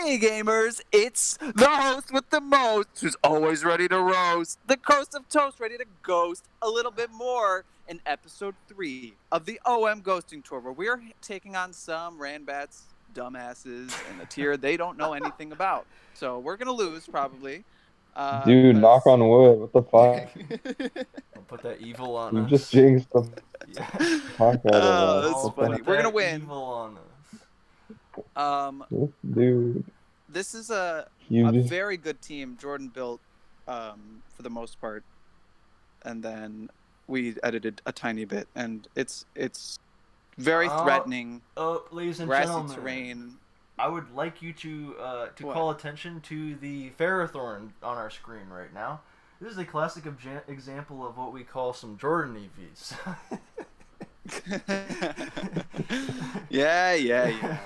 Hey gamers, it's the host with the most, who's always ready to roast, the coast of toast, ready to ghost a little bit more in episode 3 of the OM Ghosting Tour, where we're taking on some ranbats, dumbasses, in a tier they don't know anything about. So we're gonna lose probably. Dude, knock on wood. What the fuck? Don't put that evil on You us. just jinxed the Yeah. fuck out of Oh, us. that's Don't funny. put We're gonna that win. evil on us. Dude, This is a you just very good team Jordan built for the most part, and then we edited a tiny bit, and it's very threatening. Ladies and Grassy gentlemen, terrain. I would like you to What? call attention to the FERROTHORN on our screen right now. This is a classic example of what we call some Jordan EVs. Yeah.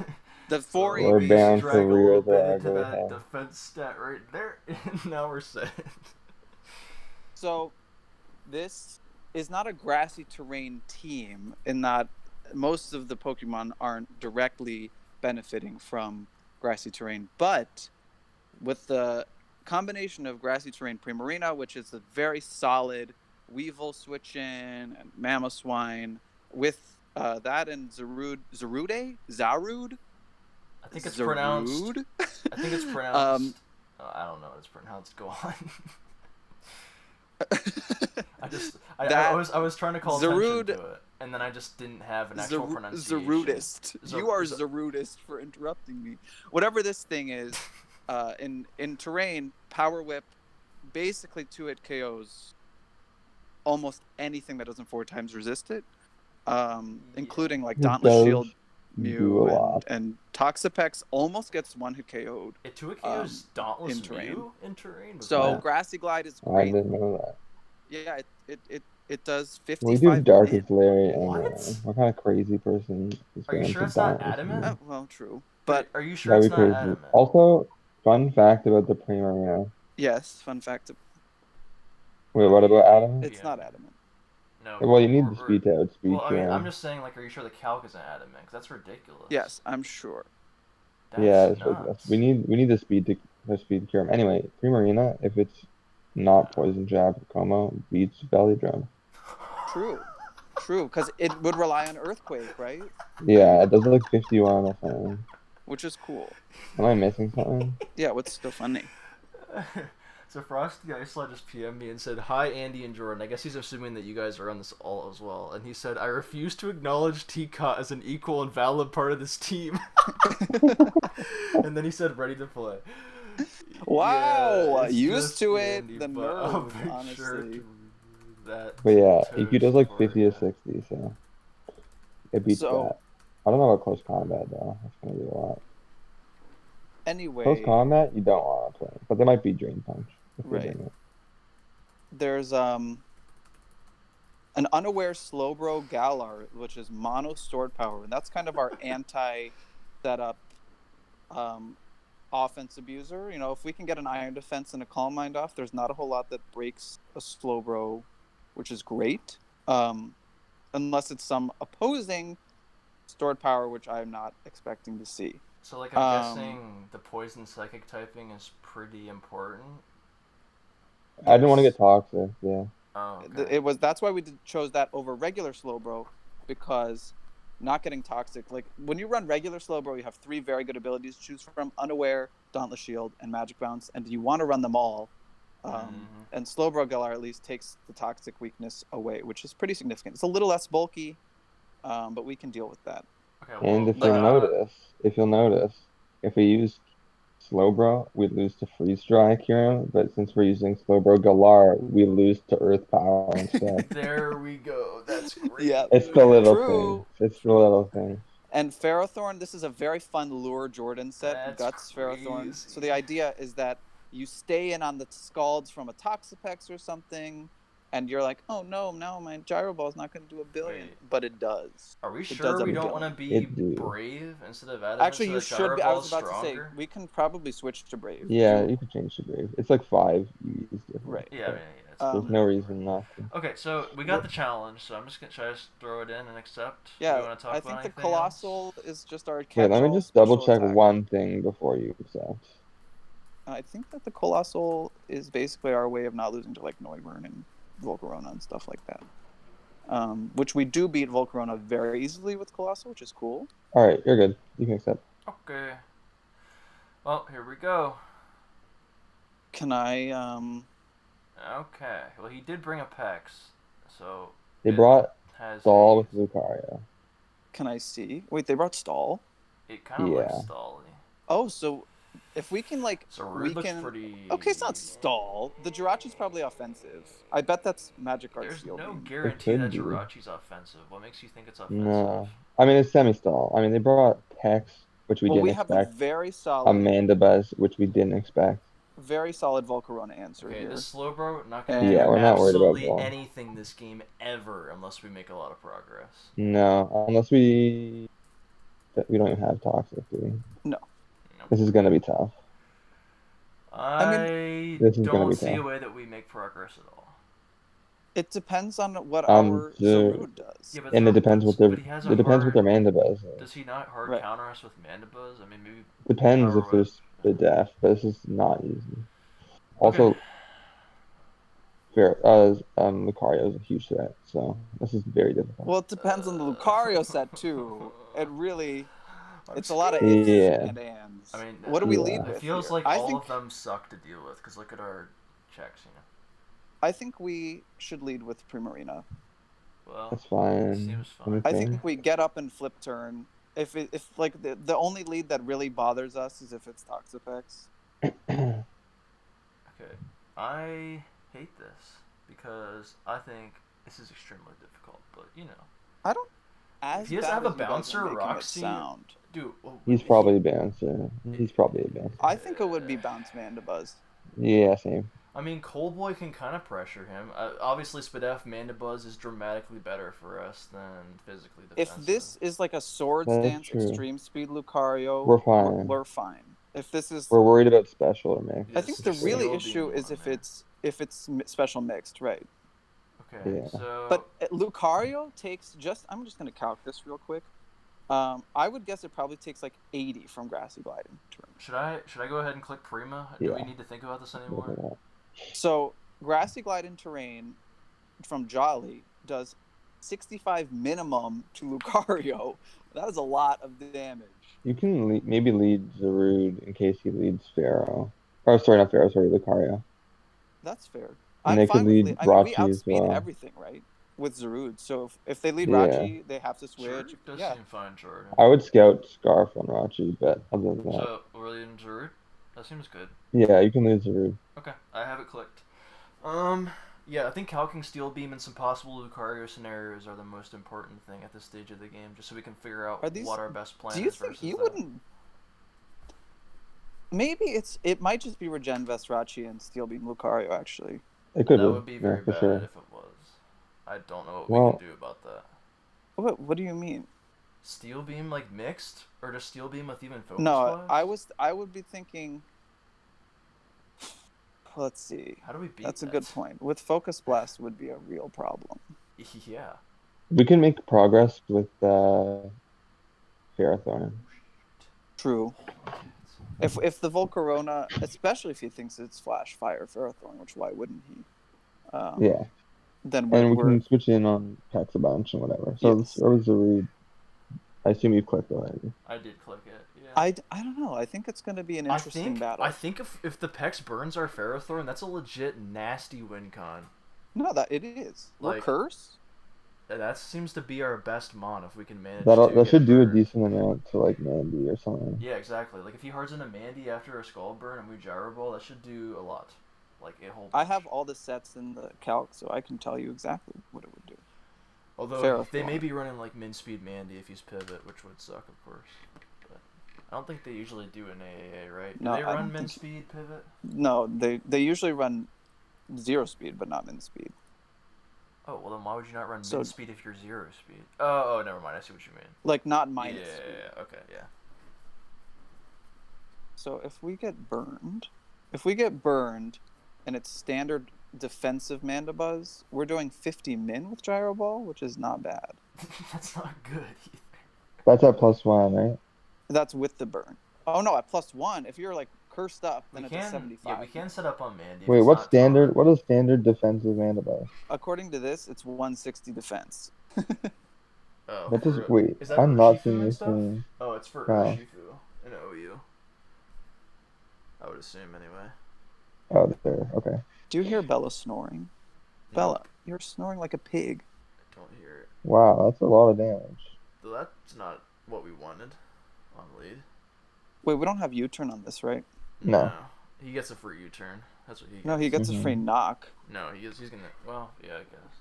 The 4 We're EVs bound to drag a rear little the bit into ugly that head. defense stat right there, and now we're set. So this is not a grassy terrain team in that most of the Pokemon aren't directly benefiting from grassy terrain, but with the combination of grassy terrain Primarina, which is a very solid Weevil switch in and Mamoswine, with that and Zarude, I think it's pronounced. Zarude. I think it's pronounced. I don't know what it's pronounced. Go on. I was trying to call attention to it, and then I just didn't have an actual pronunciation. Zarudist. You are Zarudist for interrupting me. Whatever this thing is, in terrain, Power Whip basically 2-hit KOs almost anything that doesn't 4 times resist it, including like Dauntless Shield, Mew, and Toxapex almost gets 1-hit KO'd. It 2-hit KOs Dauntless in terrain. Mew in terrain. So Grassy Glide is great. I didn't know that. Yeah, it does 55. We do Darkest min. Larry and What? what kind of crazy person is Are you going sure to it's not Dauntless adamant? Mew? Well, true. But are you sure That'd it's be not crazy. adamant? Also, fun fact about the Primarina. yes, fun fact. Wait, what about adamant? It's not adamant. No. Well, you need the speed to outspeed Well, I mean, Kieran. I'm just saying, like, are you sure the calc isn't adamant? Because that's ridiculous. Yes, I'm sure. That's it's nuts. nuts. We need the speed to cure him. Anyway, Primarina, if it's not poison jab Como, beats belly drum. True, because it would rely on Earthquake, right? Yeah, it does like 51 or something. Which is cool. Am I missing something? Yeah, what's so funny? So Frosty Icelot just PM'd me and said, "Hi, Andy and Jordan. I guess he's assuming that you guys are on this all as well." And he said, "I refuse to acknowledge Teacot as an equal and valid part of this team." And then he said, "Ready to play." Wow, Yeah, used to it. Andy, The but I'll nerve, make honestly. sure to that But yeah, toad EQ does like for 50 ya. to 60, so it beats that. I don't know about close combat though. That's gonna be a lot. Anyway, Close combat, you don't want to play, but there might be Drain Punch. Right. There's an unaware Slowbro Galar, which is mono stored power, and that's kind of our anti-setup offense abuser. You know, if we can get an Iron Defense and a Calm Mind off, there's not a whole lot that breaks a Slowbro, which is great. Unless it's some opposing stored power, which I'm not expecting to see. So, like, I'm guessing the poison psychic typing is pretty important. I didn't want to get toxic. Yeah. Oh, okay. That's why we chose that over regular Slowbro, because not getting toxic. Like when you run regular Slowbro, you have 3 very good abilities to choose from: Unaware, Dauntless Shield, and Magic Bounce, and you want to run them all. And Slowbro Galar at least takes the toxic weakness away, which is pretty significant. It's a little less bulky, but we can deal with that. Okay, well, And if you'll notice, if we use Slowbro, we lose to Freeze Dry Kieran, but since we're using Slowbro Galar, we lose to Earth Power instead. There we go. That's great. Yeah, it's the little true. thing. It's the little thing. And FERROTHORN, this is a very fun lure Jordan set. That's Guts crazy. FERROTHORN. So the idea is that you stay in on the Scalds from a Toxapex or something, and you're like, oh no, my Gyro Ball's not going to do 1 billion. Wait. But it does. Are we It sure does we a don't billion. want to be Brave instead of Adamant? Actually, so you that should Gyro be. I was Ball's about to stronger? say, we can probably switch to Brave. Yeah, you could change to Brave. It's like 5 E's different. Right. Yeah, I mean, There's no reason not to. Okay, so we got the challenge, so I'm just gonna should I just throw it in and accept? Do we Yeah, want to talk I about think the anything else? Colossal is just our Wait, let me catch-all just double special check attacker. one thing before you accept. I think that the Colossal is basically our way of not losing to like Noivern and Volcarona and stuff like that. Which we do beat Volcarona very easily with Colossal, which is cool. All right, you're good. You can accept. Okay. Well, here we go. Can I Okay. Well, he did bring a Pex, so They it brought has Stall a, with Lucario. can I see? Wait, they brought Stall? It kind of looks Yeah. stally. Oh, so if we can like So we Rude looks can pretty. Okay, it's not Stall. The Jirachi's probably offensive. I bet that's Magic Art There's Steel no Beam. guarantee could that be. Jirachi's offensive. What makes you think it's offensive? No. I mean, it's semi-stall. I mean, they brought Pex, which we Well, didn't we have a expect. very solid Amandabuzz, which we didn't expect. Volcarona answer Okay, here. this Slowbro not gonna And- Yeah, do we're not worried about absolutely ball. anything this game ever unless we make a lot of progress. No, unless we don't even have Toxic, do we? No. This is gonna be tough. I This is gonna don't be see a tough. way that we make progress at all. It depends on what our Zarude does. Yeah, but And it depends what their but he has a what hard. their Mandabuzz is. Does he not hard Right. counter us with Mandibuzz? I mean, maybe. Depends Power if there's the def, but this is not easy. Also, Lucario is a huge threat, so this is very difficult. Well, it depends on the Lucario set too. It really, it's a lot of scared. ifs Yeah. and ands. I mean, what do we yeah. lead It with? feels here? like I all think, of them suck to deal with because look at our checks, you know. I think we should lead with Primarina. Well, That's fine. seems Let me fine. I think think. we get up and flip turn. If like the only lead that really bothers us is if it's Toxapex. Okay, I hate this because I think this is extremely difficult. But you know, I don't. If he doesn't bad have a as you guys are bouncer, making it Roxy, sound. dude. He's probably a bouncer. He's probably a bouncer. I think it would be Bounce Mandibuzz. Yeah, same. I mean, Coldboy can kind of pressure him. Obviously, Spadef Mandibuzz is dramatically better for us than physically defensive. If this is like a Swords That's Dance true. Extreme Speed Lucario, We're fine. We're fine. If this is, We're worried about special or mix. I think the Just really Steel issue Beam is on if it's special mixed, right? Okay, Yeah. so But Lucario takes I'm just gonna calc this real quick. I would guess it probably takes like 80 from Grassy Gliding turn. should I go ahead and click Prima? Do we need to think about this anymore? So Grassy Glide in Terrain from Jolly does 65 minimum to Lucario. That is a lot of damage. You can maybe lead Zarude in case he leads Pharaoh. Or sorry, not Pharaoh. Sorry, Lucario. That's fair. And I'm they fine could with lead lead. I mean, we Rachi as outspeed well. everything, right? With Zarude. So if they lead Yeah. Rachi, they have to switch. Zarude does Yeah. seem fine, Jordan. I would scout Scarf on Rachi, but other than that, So we're leading Zarude? That seems good. yeah, you can lead Zarude. Okay, I have it clicked. Yeah, I think calcing Steel Beam and some possible Lucario scenarios are the most important thing at this stage of the game, just so we can figure out what our best plan Do you is think versus you that. wouldn't? Maybe it might just be Regen Vest Rachi and Steel Beam Lucario actually. It could That be. would be very for bad sure. if it was. I don't know what we can do about that. What do you mean? Steel Beam like mixed, or just Steel Beam with even Focus No, Blast? I would be thinking. Let's see. How do we beat That's a that? good point. With Focus Blast would be a real problem. Yeah. We can make progress with FERROTHORN. True. If the Volcarona, especially if he thinks it's Flash Fire Ferrothorn, which why wouldn't he? Yeah. Then And we can switch in on Pex a bunch and whatever. So Yes. that was Zarude. I assume you clicked already. I did click it. Yeah. I don't know. I think it's going to be an interesting battle. I think if the Pex burns our Ferrothorn, that's a legit nasty win con. No, that it is. We're Like- Curse. That seems to be our best mon if we can manage That to should get do a burned. decent amount to like Mandy or something. Yeah, exactly. Like if he hards in a Mandy after a Skull Burn and we Gyro Ball, that should do a lot. Like a whole. I have all the sets in the calc, so I can tell you exactly what it would do. Although Ferrothorn. they may be running like min speed Mandy if he's pivot, which would suck, of course. But I don't think they usually do an AAA, right? Do No, they I run don't min think- speed pivot? No, they usually run 0 speed, but not min speed. Oh well, then why would you not run So- min speed if you're 0 speed? Oh, never mind. I see what you mean. Like not minus yeah, speed. okay, yeah. So if we get burned, and it's standard defensive Mandibuzz, we're doing 50 min with Gyro Ball, which is not bad. That's not good either. That's at +1, right? That's with the burn. Oh no, at +1. If you're like cursed up, then it's a 75. Yeah, we can set up on Mandy. If Wait, it's what's not standard? taunt. What is standard defensive Mandibuzz? According to this, it's 160 defense. Oh, That just for, wait. is that I'm not Urshifu seeing and this stuff? thing. Oh, it's for Wow. Urshifu and OU. I would assume anyway. Oh, there. Okay. Do you hear Bella snoring? Bella, you're snoring like a pig. I don't hear it. Wow, that's a lot of damage. Though that's not what we wanted on lead. Wait, we don't have U-turn on this, right? No. He gets a free U-turn. That's what he gets. No, he gets a free knock. No, he's gonna. Well, yeah, I guess.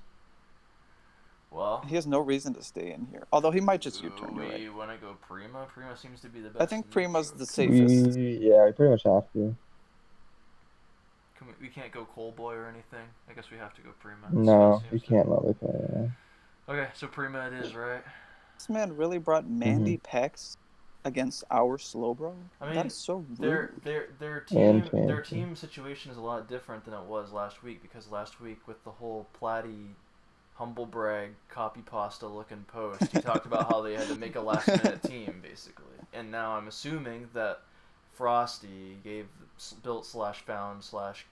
Well, He has no reason to stay in here. Although he might just U-turn. we Right? want to go Prima. Prima seems to be the best. I think Prima's the We safest. pretty much have to. We can't go Coal Boy or anything. I guess we have to go Prima. No, you can't level play. Okay, so Prima it is, right? This man really brought Mandy Pex against our Slowbro. I mean, that is so rude. their team situation is a lot different than it was last week, because last week with the whole Platty humble brag copy pasta looking post, he talked about how they had to make a last minute team basically, and now I'm assuming that Frosty built/found/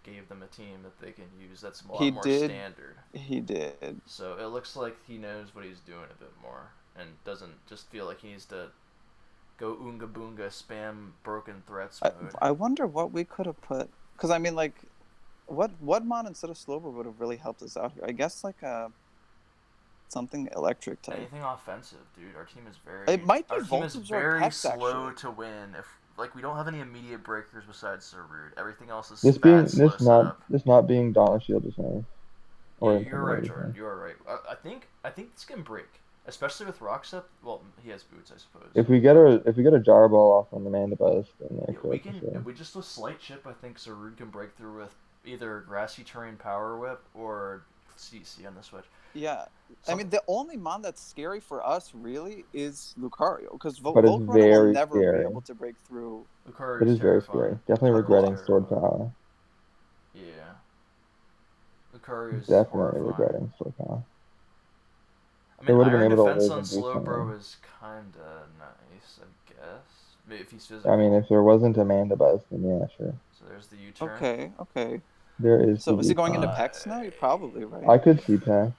gave them a team that they can use that's a lot more standard. He did. So it looks like he knows what he's doing a bit more and doesn't just feel like he needs to go oonga boonga spam broken threats mode. I wonder what we could have put, because I mean, like, what mon instead of Slowbro would have really helped us out here? I guess like something electric type. Anything offensive, dude. Our team is very. It might be our team is very Pex, slow actually. to win. If like we don't have any immediate breakers besides Sarud. Everything else is This not being Dawn Shield is nice. Yeah, you're right, Jordan. You are right. I think this can break, especially with Roxep. Well, he has boots, I suppose. If we get a jar ball off on the Mandibuzz, then yeah, we can. If we just do slight chip, I think Sarud can break through with either Grassy Terrain Power Whip or CC on the switch. Yeah, I mean the only mon that's scary for us really is Lucario, because but Volcarona will never be able to break through. Lucario is very scary. Definitely regretting Sword Power. Yeah. Lucario is definitely regretting Sword Power. I mean, Iron Defense on Slowbro is kinda nice, I guess. Maybe if he's physical. I mean, if there wasn't a Mandibuzz, then yeah, sure. So there's the U-turn. Okay. There is. So is he going into Pex now? You're probably right. I could see Pex.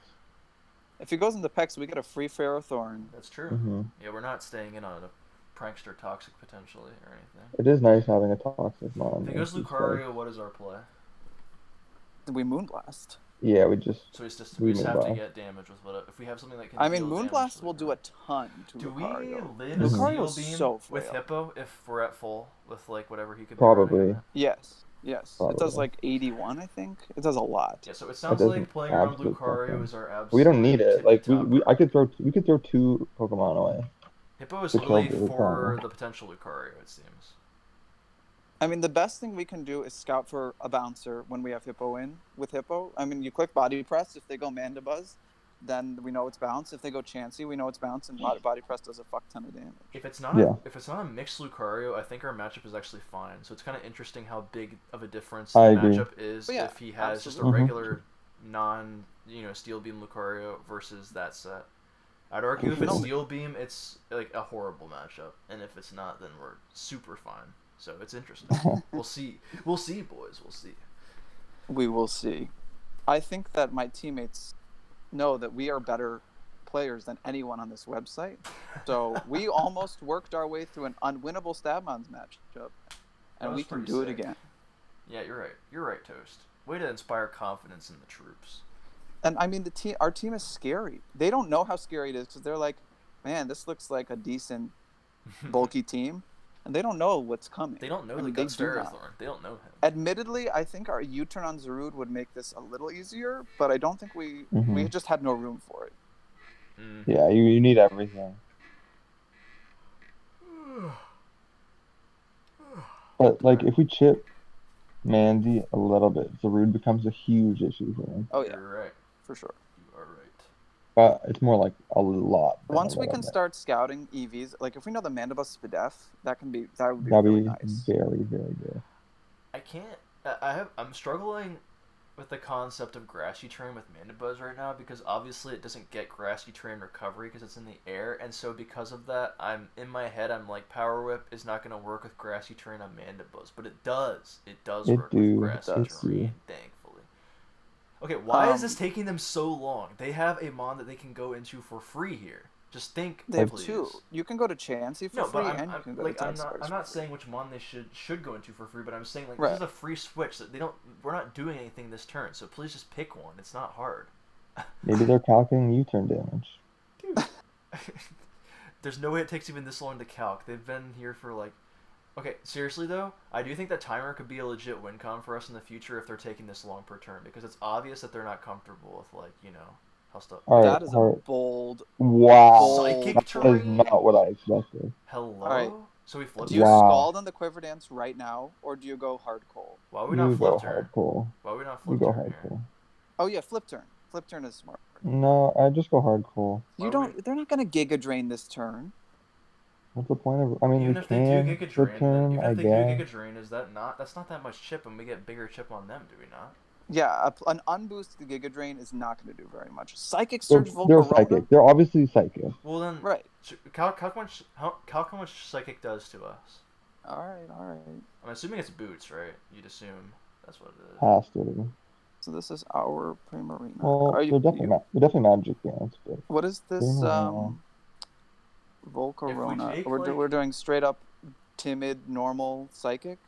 If he goes into Pex, we get a free FERROTHORN. That's true. Yeah, we're not staying in on a prankster toxic potentially or anything. It is nice having a toxic mon. If he goes Lucario, what is our play? We Moonblast. Yeah, we just have to get damage with whatever. If we have something that can. I mean, Moonblast will do a ton to Lucario. Do we lid a Steel Beam so with Hippo if we're at full with like whatever he could? Probably. Yes. Probably. It does like 81, I think. It does a lot. Yeah, so it sounds like playing around Lucario is our absolute. We don't need it. Like we could throw 2 Pokemon away. Hippo is really for the potential Lucario, it seems. I mean, the best thing we can do is scout for a bouncer when we have Hippo in. With Hippo, I mean, you click Body Press. If they go Mandibuzz, then we know it's bounce. If they go Chansey, we know it's bounce, and Body Press does a fuck ton of damage. If it's not a mixed Lucario, I think our matchup is actually fine. So it's kind of interesting how big of a difference the matchup is if he has just a regular Steel Beam Lucario versus that set. I'd argue if it's Steel Beam, it's like a horrible matchup, and if it's not, then we're super fine. So it's interesting. We'll see. We'll see, boys. We'll see. We will see. I think that my teammates know that we are better players than anyone on this website. So we almost worked our way through an unwinnable Stabmons matchup, and we can do it again. Yeah, you're right. You're right, Toast. Way to inspire confidence in the troops. And I mean, our team is scary. They don't know how scary it is because they're like, man, this looks like a decent, bulky team. And they don't know what's coming. They don't know the Guts FERROTHORN. They don't know him. Admittedly, I think our U-turn on Zarud would make this a little easier, but I don't think we just had no room for it. Yeah, you need everything. But like, if we chip Mandy a little bit, Zarud becomes a huge issue for him. Oh yeah, you're right, for sure. You are right. But it's more like a lot. Once we can start scouting EVs, like if we know the Mandibuzz Spadef, that would be really nice. Very, very good. I'm struggling with the concept of grassy terrain with Mandibuzz right now, because obviously it doesn't get grassy terrain recovery because it's in the air, and so because of that, I'm in my head I'm like Power Whip is not going to work with grassy terrain on Mandibuzz, but it does. It does It work with do. grassy It does. terrain, do. thankfully. Okay, why is this Um, taking them so long? They have a mon that they can go into for free here. Just think, they have please. 2. You can go to Chansey for No, but free, and you can go to Textbars I'm for not free. saying which mon they should go into for free, but I'm saying like this Right. is a free switch that we're not doing anything this turn, so please just pick one. It's not hard. Maybe they're calculating U-turn damage. Dude. There's no way it takes even this long to calc. They've been here for like okay, seriously though, I do think that timer could be a legit win con for us in the future if they're taking this long per turn, because it's obvious that they're not comfortable with like, how stuff. All right, That is a all right. bold. Wow. Psychic That is terrain? not what I expected. Hello? Alright. So we flip Do you turn? Wow. scald on the Quiver Dance right now, or do you go hard coal? Why would we You not go flip turn? hardcore. Why would we not You flip go turn here? hardcore. Oh yeah, flip turn. Flip turn is smart. No, I just go hardcore. Why You would don't. They're not gonna Giga Drain this turn. What's the point of? I mean, Even we if they do can Giga flip Drain, turn, even I if they do guess. Giga Drain, that's not that much chip, and we get bigger chip on them, do we not? Yeah, an unboosted Giga Drain is not going to do very much. Psychic They're, Surge they're Volcarona. psychic. They're obviously psychic. Well then, Right. Calc how much Psychic does to us. All right. I'm assuming it's boots, right? You'd assume that's what it is. Has to. So this is our Primarina. Well, Are they're definitely magic dance, but What is this? Primarina. Volcarona. take, We're doing straight up timid normal psychic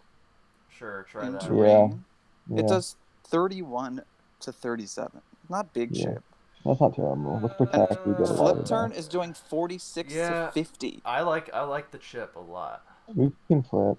Sure, try in that. terrain. Yeah. It does 31 to 37. Not big Yeah. chip. That's not terrible. With And protect, we get a lot flip of turn that. is doing 46 Yeah. to 50. I like the chip a lot. We can flip.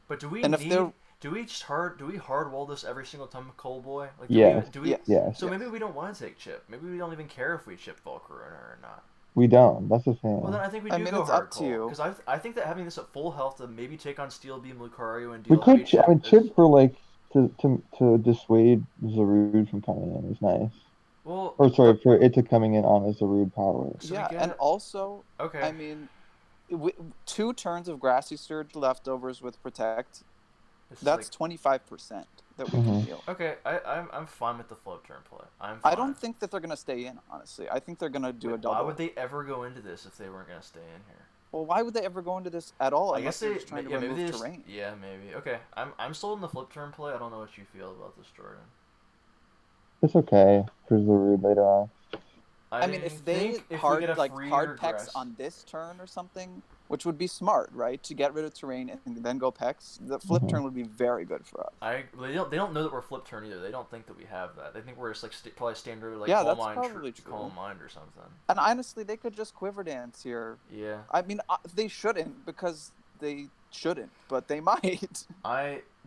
But do we And if need? they're Do we hard wall this every single time, Coal Boy? Like, Yes. do we? Yes. Yes. So maybe we don't want to take chip. Maybe we don't even care if we chip Volcarona or not. We don't. That's the thing. Well, then I think we I do mean, go it's hard up to Coal, you. because I think that having this at full health to maybe take on Steel Beam, Lucario, and We deal could. free chip. I mean, is- chip for like to dissuade Zarude from coming in is nice. Well, Or sorry, for it to coming in on a Zarude power. So we yeah, get and it. also okay. I mean, 2 turns of Grassy Surge leftovers with Protect. It's That's 25% that we can Mhm. heal. okay. I'm fine with the flip turn play. I'm fine. I don't think that they're gonna stay in. Honestly, I think they're gonna do a double. Why would they ever go into this if they weren't gonna stay in here? Well, why would they ever go into this at all? I Unless guess they're just trying to maybe remove they just, terrain. yeah, maybe. Okay, I'm sold on the flip turn play. I don't know what you feel about this, Jordan. It's okay for Zarude later on. I mean, if they think if we hard get a like freer hard pecs grass- on this turn or something, which would be smart, right? To get rid of terrain and then go pecs, the flip Mhm. turn would be very good for us. They don't know that we're flip turn either. They don't think that we have that. They think we're just like probably standard like Yeah, Calm that's Mind, probably true. Calm Mind or something. And honestly, they could just Quiver Dance here. Yeah. I mean, they shouldn't because they shouldn't, but they might.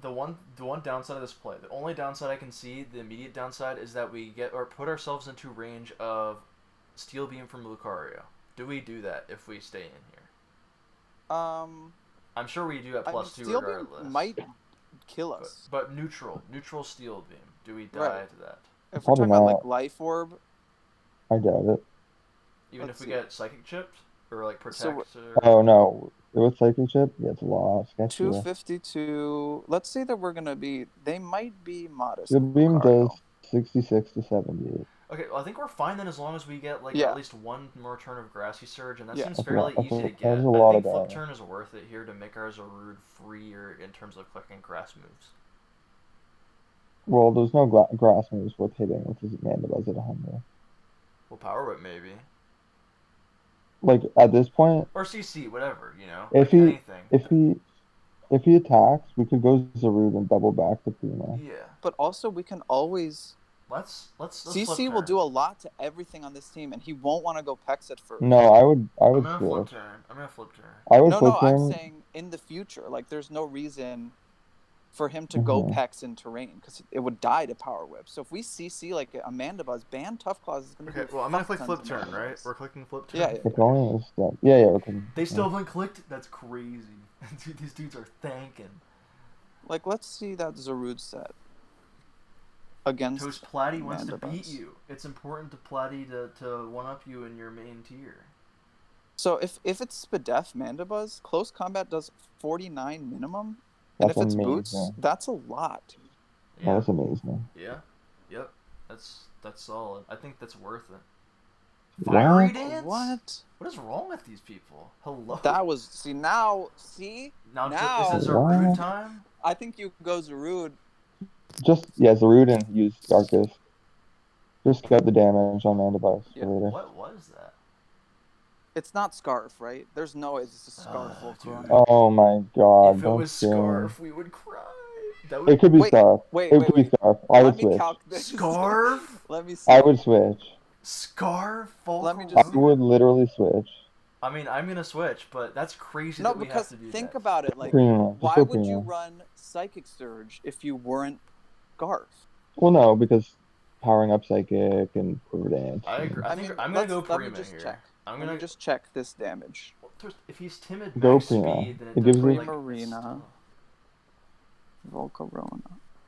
The one downside of this play, the only downside I can see, the immediate downside is that we get or put ourselves into range of Steel Beam from Lucario. Do we do that if we stay in here? I'm sure we do at I mean, +2 Steel regardless. Beam might kill us. But neutral Steel Beam. Do we die Right. to that? If Probably we're talking about not. like Life Orb, I doubt it. Even Let's if we see. get Psychic chipped or like So Protect or Oh no, with Psychic Chip, yeah, it's a lot. Sketchy. 252. Let's say that we're gonna be. They might be modest. The beam Lucario. does 66 to 78. Okay, well, I think we're fine then as long as we get like Yeah. at least one more turn of Grassy Surge, and that Yeah. seems That's a fairly lot- easy to that's get. a I lot think of flip damage. turn is worth it here to make our Zarude freer in terms of clicking grass moves. Well, there's no grass moves worth hitting, which is Mandibuzz at 100. Well, Power Whip maybe, Like at this point, or CC, whatever, you know, If like he- anything. if he attacks, we could go Zarude and double back to Prima. Yeah, But also, we can always. let's CC flip will turn. do a lot to everything on this team, and he won't want to go Pex at first. No, I would I'm gonna flip switch. turn. I'm gonna flip turn. I would No, flip I'm turn. saying in the future. Like, there's no reason for him to go Mhm. Pex in terrain because it would die to Power Whip. So if we CC like Amanda Buzz, ban Tough Claws is going to Okay, do. well I'm gonna click tons flip of turn, Amanda right? Buzz. We're clicking flip turn. Yeah, yeah. If only it's done. Yeah, we're clicking. They still haven't clicked. That's crazy. Dude, these dudes are thanking. Like, let's see that Zarude set against. Toast Platy wants to Amanda beat Buzz. you. It's important to Platy to one up you in your main tier. So if it's Spadef Mandibuzz, close combat does 49 minimum, and That's if it's amazing. boots, that's a lot. That was amazing. Yeah. Yep. That's solid. I think that's worth it. What? Fiery dance? What? What is wrong with these people? Hello. That was now is it What? Zarude time? I think you go Zarude. Just Zarude and use Darkest. Just get the damage on Mandibus Yeah. for later. What was that? It's not Scarf, right? There's no way it's a Scarf Dude. Volcarona. Oh my god, If it don't was scare me. Scarf, we would cry. That would It could be Wait, Scarf. wait, It wait, could be wait. Scarf. I would Let me switch. calc this. Scarf? Let me see. I would switch. Scarf Let me Volcarona? I just- would literally switch. I mean, I'm gonna switch, but that's crazy No, that we have because to do think that. about it. Like, Prima. Just why go would you Prima. run Psychic Surge if you weren't Scarf? Well, no, because powering up Psychic and Quiver Dance. I agree. I think mean, I'm gonna go let me Prima just here. check. I'm Let gonna me just check this damage. If he's timid Go max Prima. speed, then It it gives doesn't you- like Primarina. Volcarona.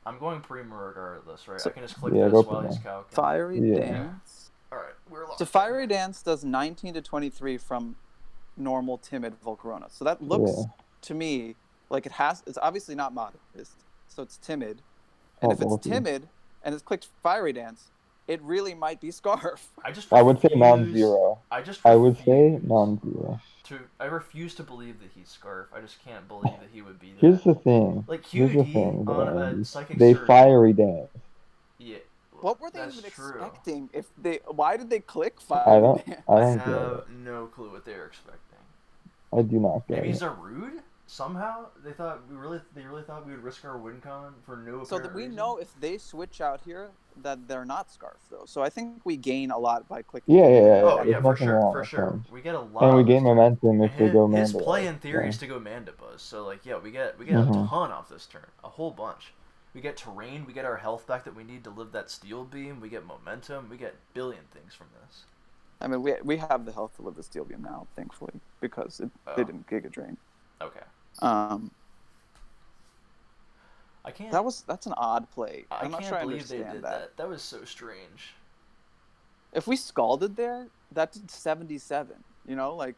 I'm going Prima regardless, right? So- I can just click Yeah, this go while Prima. he's calculating. Fiery Yeah. Dance. All right, we're locked. So Fiery Dance does 19 to 23 from normal timid Volcarona. So that looks to me like it's obviously not modest. So it's timid. And Oh, if it's Volky. timid and it's clicked Fiery Dance, it really might be Scarf. I would say non-zero. I would say non-zero. I refuse to believe that he's Scarf. I just can't believe that he would be that. Here's the thing. Like Here's the QD thing. on a They Psychic they Surge. Fiery Dance. Yeah. What were they That's even true. expecting? Why did they click Fiery I don't Dance? I get it. have no clue what they were expecting. I do not get Maybe it. Zarude? Somehow they really thought we would risk our win con for no So apparent that we reason? know if they switch out here that they're not Scarf though. So I think we gain a lot by clicking. Yeah. Oh There's yeah, for nothing sure, wrong for with sure. them. We get a lot. And we of gain this turn. momentum if they go His Mandibus. play in theory so. is to go Mandibus. So like yeah, we get a Mhm. ton off this turn, a whole bunch. We get terrain, we get our health back that we need to live that steel beam. We get momentum, we get billion things from this. I mean, we have the health to live the steel beam now, thankfully, because they didn't Giga Drain. Okay. I can't. That's an odd play. I'm not can't sure I believe they understand did that. That was so strange. If we scalded there, that did 77. You know, like.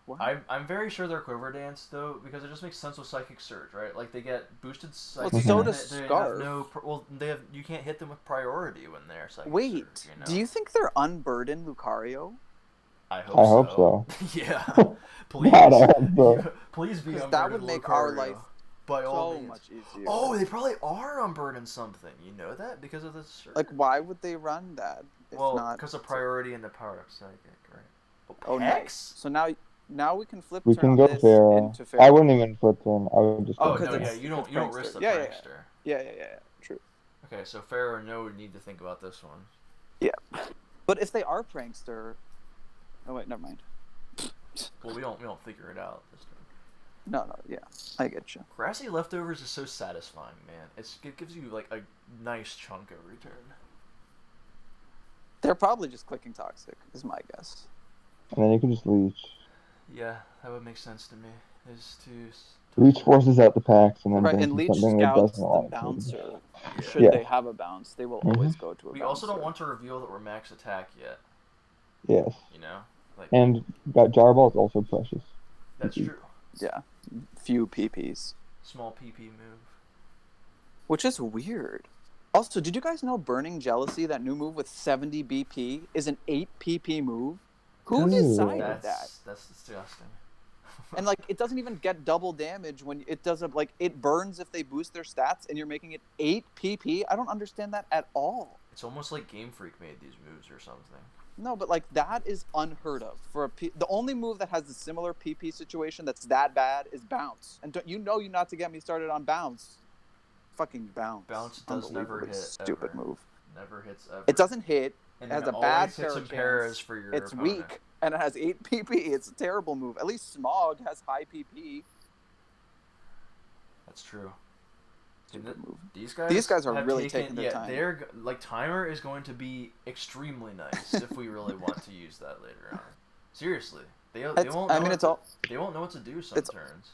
What? I'm very sure they're Quiver Dance though, because it just makes sense with Psychic Surge, right? Like they get boosted Psychic. Well, so and does they Scarf. you can't hit them with priority when they're Psychic Wait, Surge, you know? do you think they're unburdened Lucario? I I hope so. Yeah. Please. God, I hope so. Please be 'Cause unburdened. that would make our Lucario, life by all so means. much easier. Oh, they probably are unburdened something. You know that because of this. Like, why would they run that? If well, not because of priority and the power up Psychic, right? Oh, nice. So now we can flip. We turn can on go this Pharaoh. into Pharaoh. I wouldn't even flip him. I would just. Oh go no, Pharaoh. yeah, you don't risk the Yeah, prankster. Yeah. True. Okay, so Pharaoh, no, we need to think about this one. Yeah, but if they are prankster, oh wait, never mind. Well, we don't figure it out this time. No, yeah, I get you. Grassy leftovers is so satisfying, man. It gives you like a nice chunk every turn. They're probably just clicking toxic, is my guess. And then you can just leech. Yeah, that would make sense to me. Is to Leech forces out the packs and then Right, brings and in leech something that scouts doesn't the want to. bouncer. Yeah. Should Yeah. they have a bounce, they will always go to a We bouncer. also don't want to reveal that we're max attack yet. Yes. You know, like And that jar ball is also precious. that's true. Yeah, few PPs. Small PP move. Which is weird. Also, did you guys know Burning Jealousy, that new move with 70 BP, is an 8 PP move? Who Ooh. decided that? That's disgusting. And like, it doesn't even get double damage when it doesn't, like, it burns if they boost their stats, and you're making it 8 PP. I don't understand that at all. It's almost like Game Freak made these moves or something. No, but like, that is unheard of for the only move that has a similar PP situation that's that bad is bounce. And you not to get me started on bounce. Fucking bounce. Bounce does never Unbelievably hit. Stupid ever. move. Never hits ever. It doesn't hit. And It has then a it bad always hits in pairs for your It's opponent. weak, and it has 8 PP. It's a terrible move. At least Smog has high PP. That's true. Move. These guys are have really taking their time. They're like timer is going to be extremely nice if we really want to use that later on. Seriously, they won't. They won't know what to do some turns.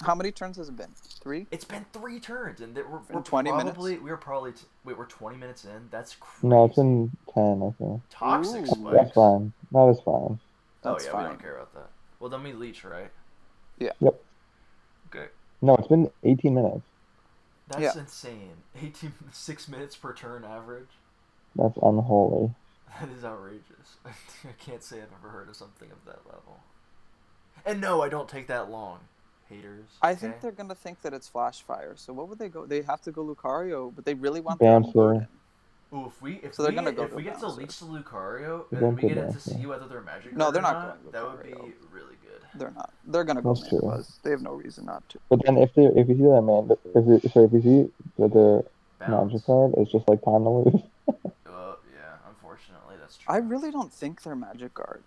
How many turns has it been? 3? It's been 3 turns, and we're 20 minutes. We're 20 minutes in. That's crazy. No, it's been 10, I think. Toxic Ooh. spikes. That's fine. That is fine. That's fine. we don't care about that. Well, then we leech, right? Yeah. Yep. Okay. No, it's been 18 minutes. That's insane. 6 minutes per turn average. That's unholy. That is outrageous. I can't say I've ever heard of something of that level. And no, I don't take that long. Haters. I okay? think they're gonna think that it's Flash Fire. So what would they go? They have to go Lucario, but they really want Bouncer. their Unburden. Ooh, if we So they're gonna go if to we get to Bouncer. leech to Lucario They're and going we to get to Bouncer. see whether they're magic No, or they're not not, going that would be Lucario. really good. They're not. They're gonna go That's true. Mandibuzz. They have no reason not to. But then if you see that if you see that the magic card, it's just like time to lose. Yeah, unfortunately, that's true. I really don't think they're Magic Guard.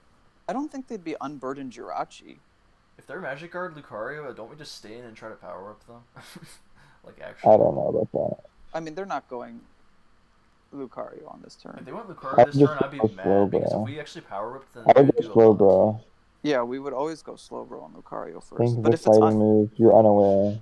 I don't think they'd be Unburdened Jirachi. If they're Magic Guard Lucario, don't we just stay in and try to power up them? Like, actually. I don't know about that. I mean, they're not going Lucario on this If turn. they went Lucario this turn, I'd be mad, because if we actually power whipped, then I would we'd go do slow, a lot. bro. Yeah, we would always go Slowbro on Lucario first. Think of But the if it's fighting move. You're unaware.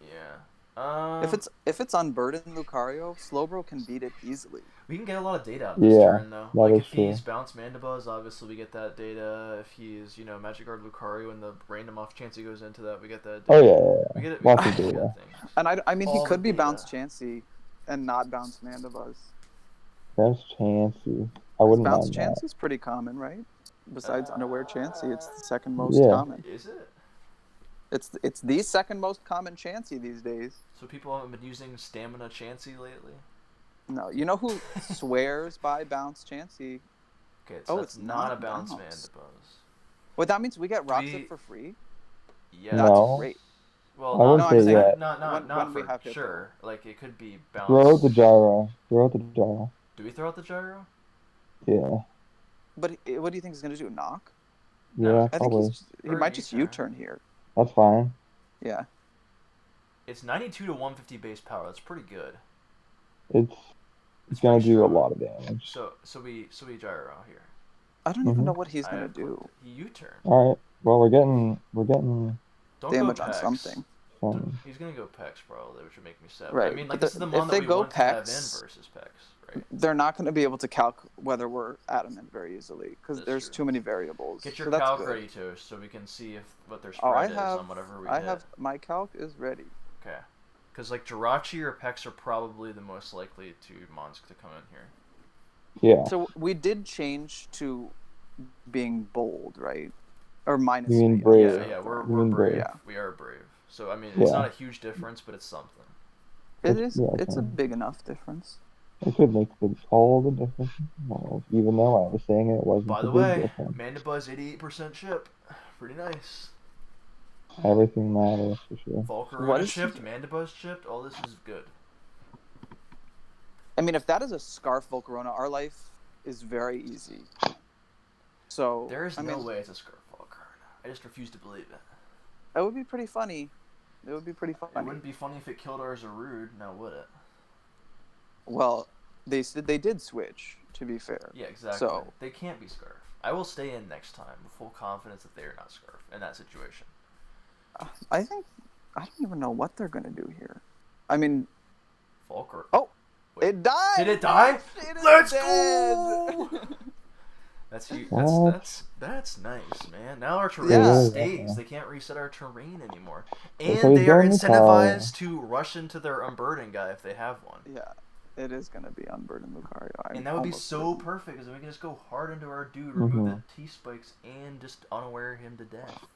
Yeah. if it's Unburdened Lucario, Slowbro can beat it easily. We can get a lot of data out of this turn, though. that Like, is if he's Bounce Mandibuzz, obviously we get that data. If he's, Magic Guard Lucario and the random off chance he goes into that, we get that data. Oh, yeah. We get it. Lots We of get data. things. And I mean, he All could the be data. Bounce Chansey and not Bounce Mandibuzz. Bounce Chansey. I wouldn't Bounce mind Chansey's pretty common, right? Besides Unaware Chansey, it's the second most Yeah. common. Is it? It's the second most common Chansey these days. So people haven't been using Stamina Chansey lately? No, you know who swears by Bounce Chansey? Okay, so it's that's not a not Bounce Bounce. Mandibuzz. Well, that means we get Roxette for free. Yeah. That's No. great. Well, I wouldn't not, say I'm saying, yet. not When we for have Hippo. sure. Like, it could be Bounce. Throw out the gyro. Throw out the gyro. Do we throw out the gyro? Yeah. But what do you think he's gonna do? Knock? Yeah, I think probably. he might just U-turn here. That's fine. Yeah. It's 92 to 150 base power. That's pretty good. It's gonna pretty do a strong. lot of damage. So we gyro here. I don't even know what he's gonna I do. He U-turn. All right. Well, we're getting Don't Damage go on Pex. something. He's gonna go Pex probably, which would make me sad. Right, I mean, like, but this is the if mon that they we go want to have in Pex, versus Pex, right? They're not going to be able to calc whether we're adamant very easily because That's there's true. too many variables. Get so your that's calc good. ready, too, so we can see what their Oh, spread is on whatever we hit. My calc is ready. Okay. Because, like, Jirachi or Pex are probably the most likely mons to come in here. Yeah. So we did change to being bold, right? Or minus. You mean brave? Yeah, we're mean brave. brave. Yeah. We are brave. So, I mean, it's not a huge difference, but it's something. It is. Yeah, It's a big enough difference. It could make all the difference. Well, even though I was saying it wasn't By a the big way, difference. Mandibuzz 88% chip. Pretty nice. Everything matters for sure. Volcarona chipped, Mandibuzz chipped, all this is good. I mean, if that is a Scarf Volcarona, our life is very easy. So There is no way it's a Scarf Volcarona. I just refuse to believe it. That would be pretty funny. It would be pretty funny. It wouldn't be funny if it killed our Zarude, now would it? Well, they did switch, to be fair. Yeah, exactly. So they can't be Scarf. I will stay in next time with full confidence that they are not Scarf in that situation. I don't even know what they're gonna do here. I mean, Volcar. Oh, wait. It died. Did it die? Let's go! That's huge. That's nice, man. Now our terrain Yeah. stays. They can't reset our terrain anymore, and So he's they are going to incentivized to rush into their Unburden guy if they have one. Yeah, it is gonna be Unburdened Lucario. And that would be so perfect, because then we can just go hard into our dude, remove the T-spikes, and just unaware him to death.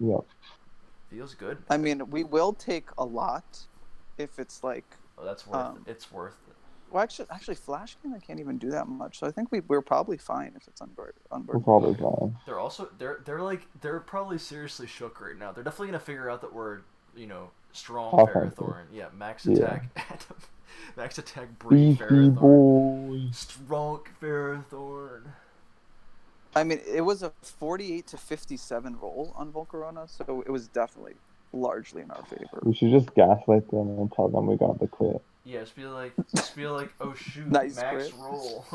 Yep. Feels good. I mean, we will take a lot if it's like. Oh, that's worth it. It's worth it. Well, actually, Flash Cannon can't even do that much. So I think we're probably fine if it's Unburdened. We're probably fine. They're also they're probably seriously shook right now. They're definitely gonna figure out that we're strong FERROTHORN. Yeah, max attack. Max attack Bree FERROTHORN. Strong FERROTHORN. I mean, it was a 48 to 57 roll on Volcarona, so it was definitely largely in our favor. We should just gaslight them and tell them we got the crit. Yeah, just be like, oh shoot, nice max crit. roll.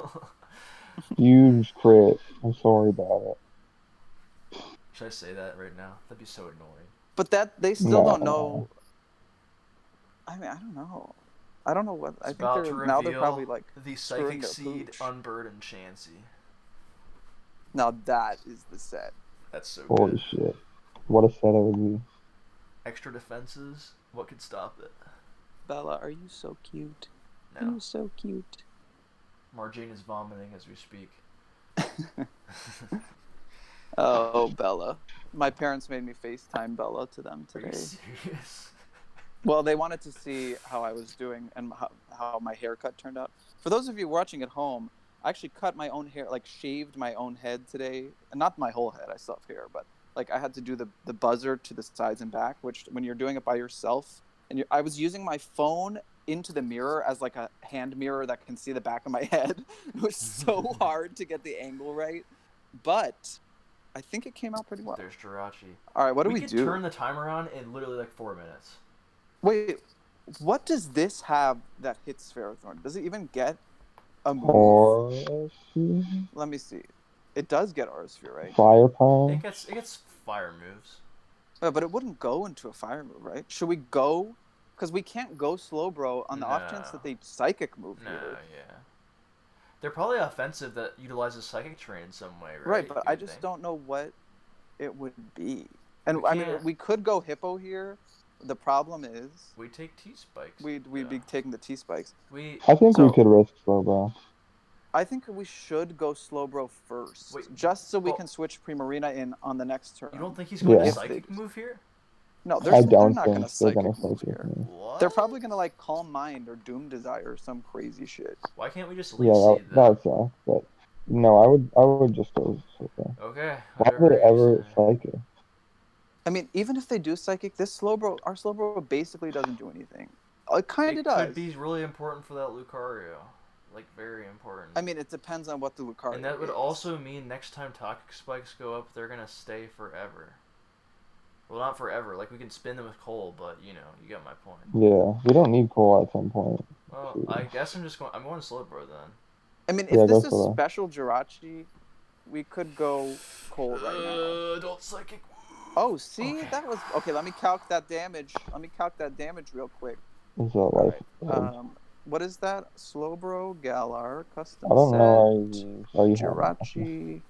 Huge crit. I'm sorry about it. Should I say that right now? That'd be so annoying. But they still don't know. I mean, I don't know. I don't know what. I think they're probably like the Psychic Seed Unburdened Chansey. Now that is the set. That's so Holy good. shit. What a set it would be. Extra defenses. What could stop it? Bella, are you so cute? No. You're so cute. Marjane is vomiting as we speak. Oh, Bella. My parents made me FaceTime Bella to them Are you today. serious? Well, they wanted to see how I was doing and how my haircut turned out. For those of you watching at home, I actually cut my own hair, like shaved my own head today. And not my whole head, I still have hair, but like I had to do the buzzer to the sides and back, which when you're doing it by yourself, and I was using my phone into the mirror as like a hand mirror that can see the back of my head. It was so hard to get the angle right, but I think it came out pretty well. There's Jirachi. All right, what do we could do? turn the timer on in literally like 4 minutes. Wait, what does this have that hits FERROTHORN? Does it even get a move? Or Let me see. It does get Aura Sphere, right? Fire Punch. It gets fire moves. But it wouldn't go into a fire move, right? Should we go? Because we can't go slow, bro, on the off chance that they psychic move here. Yeah. They're probably offensive that utilizes psychic terrain in some way, right? Right, but I just don't know what it would be. And I mean, we could go Hippo here. The problem is we take T-spikes. We'd be taking the T-spikes. I think we could risk Slowbro. I think we should go Slowbro first, just so we can switch Primarina in on the next turn. You don't think he's going to psychic move here? No, they're not going to psychic move here. What? They're probably going to like Calm Mind or Doom Desire or some crazy shit. Why can't we just that would suck. But no, I would just go. Okay. Why would they ever psychic? I mean, even if they do psychic, our Slowbro basically doesn't do anything. It kind of does. It could be really important for that Lucario. Like, very important. I mean, it depends on what the Lucario is. And that would also mean next time Toxic Spikes go up, they're going to stay forever. Well, not forever. Like, we can spin them with coal, but, you get my point. Yeah, we don't need coal at some point. Well, I guess I'm going Slowbro then. I mean, if this is special Jirachi, we could go coal right now. Don't psychic. Oh, see? Okay. That was... Okay, let me calc that damage. Real quick. Right. What is that? Slowbro, Galar, custom I don't set, know. Jirachi.